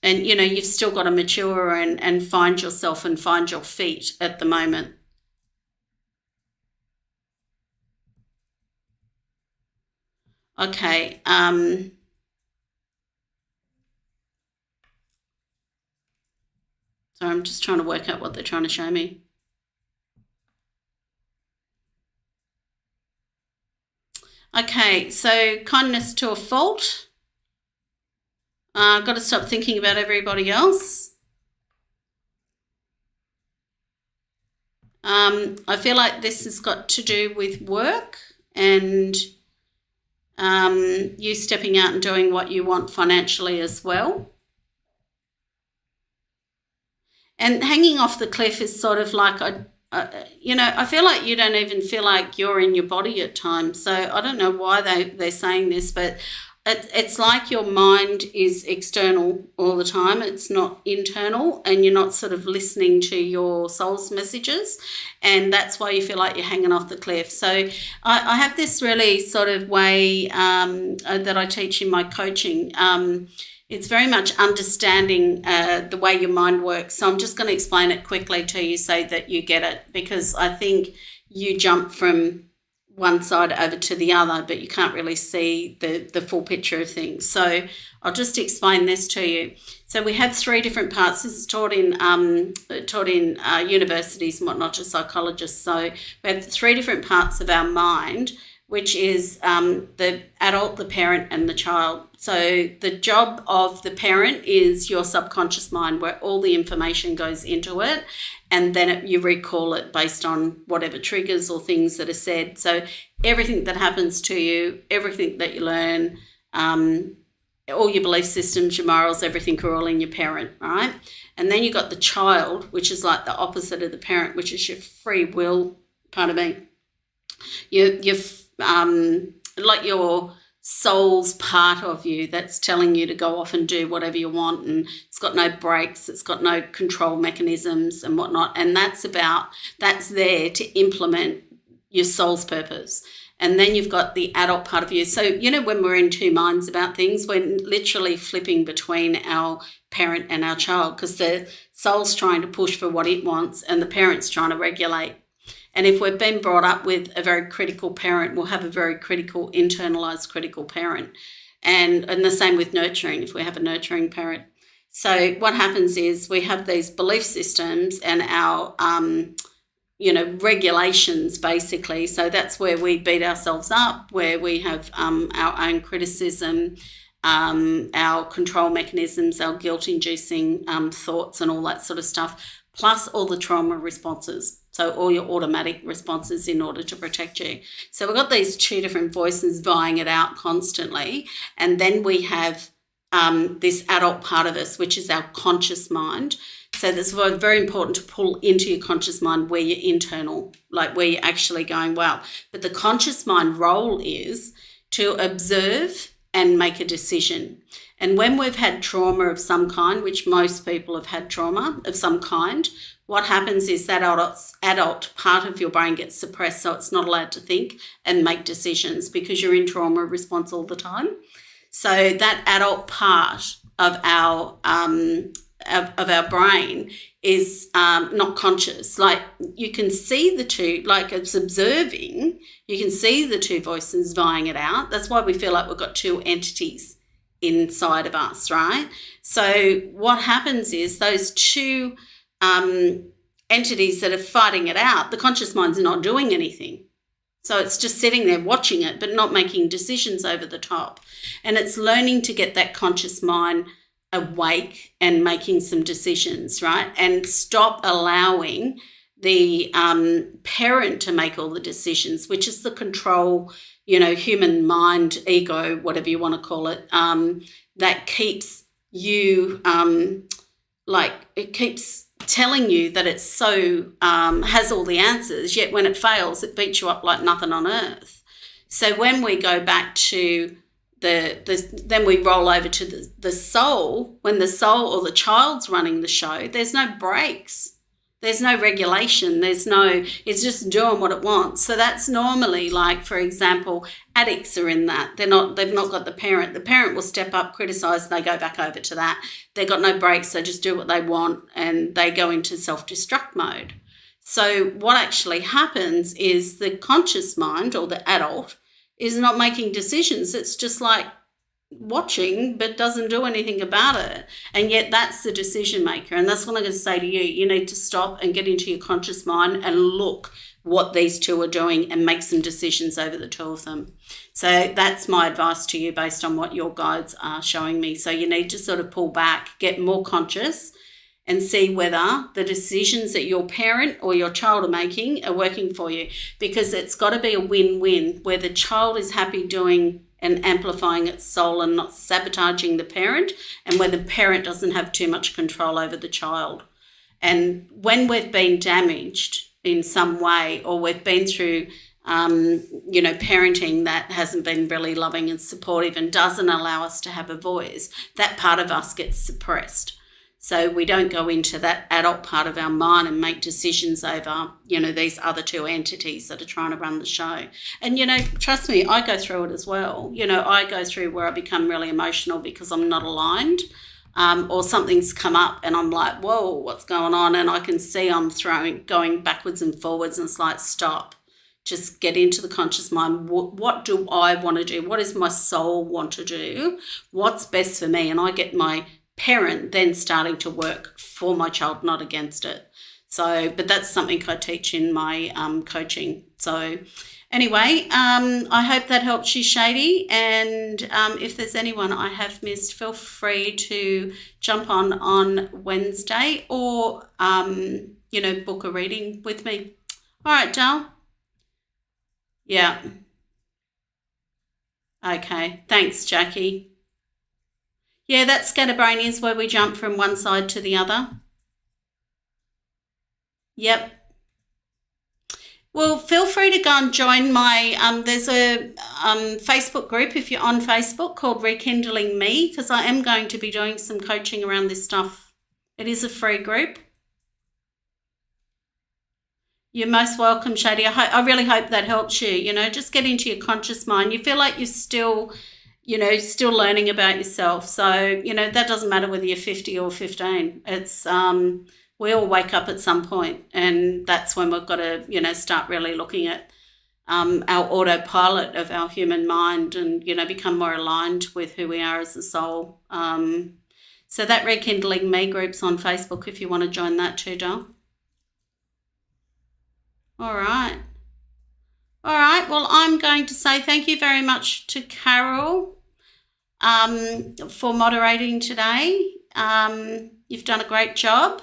you've still got to mature and find yourself and find your feet at the moment. Okay. So I'm just trying to work out what they're trying to show me. Okay, so kindness to a fault. I've got to stop thinking about everybody else. I feel like this has got to do with work and you stepping out and doing what you want financially as well. And hanging off the cliff is sort of like, I feel like you don't even feel like you're in your body at times. So I don't know why they're saying this, but it's like your mind is external all the time. It's not internal, and you're not sort of listening to your soul's messages, and that's why you feel like you're hanging off the cliff. So I have this really sort of way that I teach in my coaching. It's very much understanding the way your mind works. So I'm just going to explain it quickly to you so that you get it, because I think you jump from one side over to the other, but you can't really see the full picture of things. So I'll just explain this to you. So we have three different parts. This is taught in universities and whatnot, just psychologists. So we have three different parts of our mind, which is the adult, the parent, and the child. So the job of the parent is your subconscious mind, where all the information goes into it, and then you recall it based on whatever triggers or things that are said. So everything that happens to you, everything that you learn, all your belief systems, your morals, everything are all in your parent, right? And then you got the child, which is like the opposite of the parent, which is your free will part of me. You've like your soul's part of you that's telling you to go off and do whatever you want, and it's got no brakes, it's got no control mechanisms and whatnot, and that's there to implement your soul's purpose. And then you've got the adult part of you. So when we're in two minds about things, we're literally flipping between our parent and our child, because the soul's trying to push for what it wants and the parent's trying to regulate. And if we've been brought up with a very critical parent, we'll have a very critical, internalized critical parent. And the same with nurturing, if we have a nurturing parent. So what happens is we have these belief systems and our, regulations, basically. So that's where we beat ourselves up, where we have our own criticism, our control mechanisms, our guilt-inducing thoughts and all that sort of stuff, plus all the trauma responses. So all your automatic responses in order to protect you. So we've got these two different voices vying it out constantly. And then we have this adult part of us, which is our conscious mind. So this is very important to pull into your conscious mind where you're internal, like where you're actually going, wow. But the conscious mind role is to observe and make a decision. And when we've had trauma of some kind, which most people have had trauma of some kind, what happens is that adult part of your brain gets suppressed, so it's not allowed to think and make decisions because you're in trauma response all the time. So that adult part of our brain is not conscious. Like you can see the two, like it's observing, you can see the two voices vying it out. That's why we feel like we've got two entities inside of us, right? So what happens is those two entities that are fighting it out, the conscious mind's not doing anything. So it's just sitting there watching it, but not making decisions over the top. And it's learning to get that conscious mind awake and making some decisions, right? And stop allowing the parent to make all the decisions, which is the control, human mind, ego, whatever you want to call it, that keeps you, it keeps telling you that it's so, has all the answers, yet when it fails, it beats you up like nothing on earth. So when we go back to then we roll over to the soul, when the soul or the child's running the show, there's no brakes. There's no regulation. It's just doing what it wants. So that's normally like, for example, addicts are in that. They've not got the parent. The parent will step up, criticise, they go back over to that. They've got no brakes. They just do what they want and they go into self-destruct mode. So what actually happens is the conscious mind or the adult is not making decisions. It's just like watching but doesn't do anything about it. And yet that's the decision maker. And that's what I'm going to say to you. You need to stop and get into your conscious mind and look what these two are doing and make some decisions over the two of them. So that's my advice to you based on what your guides are showing me. So you need to sort of pull back, get more conscious and see whether the decisions that your parent or your child are making are working for you, because it's got to be a win-win where the child is happy doing and amplifying its soul and not sabotaging the parent, and where the parent doesn't have too much control over the child. And when we've been damaged in some way or we've been through parenting that hasn't been really loving and supportive and doesn't allow us to have a voice, that part of us gets suppressed. So we don't go into that adult part of our mind and make decisions over, these other two entities that are trying to run the show. And, trust me, I go through it as well. I go through where I become really emotional because I'm not aligned, or something's come up and I'm like, whoa, what's going on? And I can see I'm going backwards and forwards, and it's like, stop. Just get into the conscious mind. What do I want to do? What does my soul want to do? What's best for me? And I get my parent then starting to work for my child, not against it. So, but that's something I teach in my coaching. So anyway, I hope that helps you, Shady. And if there's anyone I have missed, feel free to jump on Wednesday or, book a reading with me. All right, Dal. Yeah. Okay. Thanks, Jackie. Yeah, that scatterbrain is where we jump from one side to the other. Yep. Well, feel free to go and join my, there's a Facebook group if you're on Facebook called Rekindling Me, because I am going to be doing some coaching around this stuff. It is a free group. You're most welcome, Shady. I really hope that helps you. Just get into your conscious mind. You feel like you're still learning about yourself. So, that doesn't matter whether you're 50 or 15. It's, we all wake up at some point, and that's when we've got to, start really looking at our autopilot of our human mind and, become more aligned with who we are as a soul. So that Rekindling Me group's on Facebook if you want to join that too, Dal. All right. Well, I'm going to say thank you very much to Carol for moderating today. You've done a great job.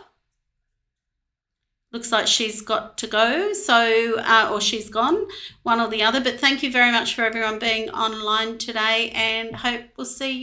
Looks like she's got to go, or she's gone, one or the other. But thank you very much for everyone being online today, and hope we'll see you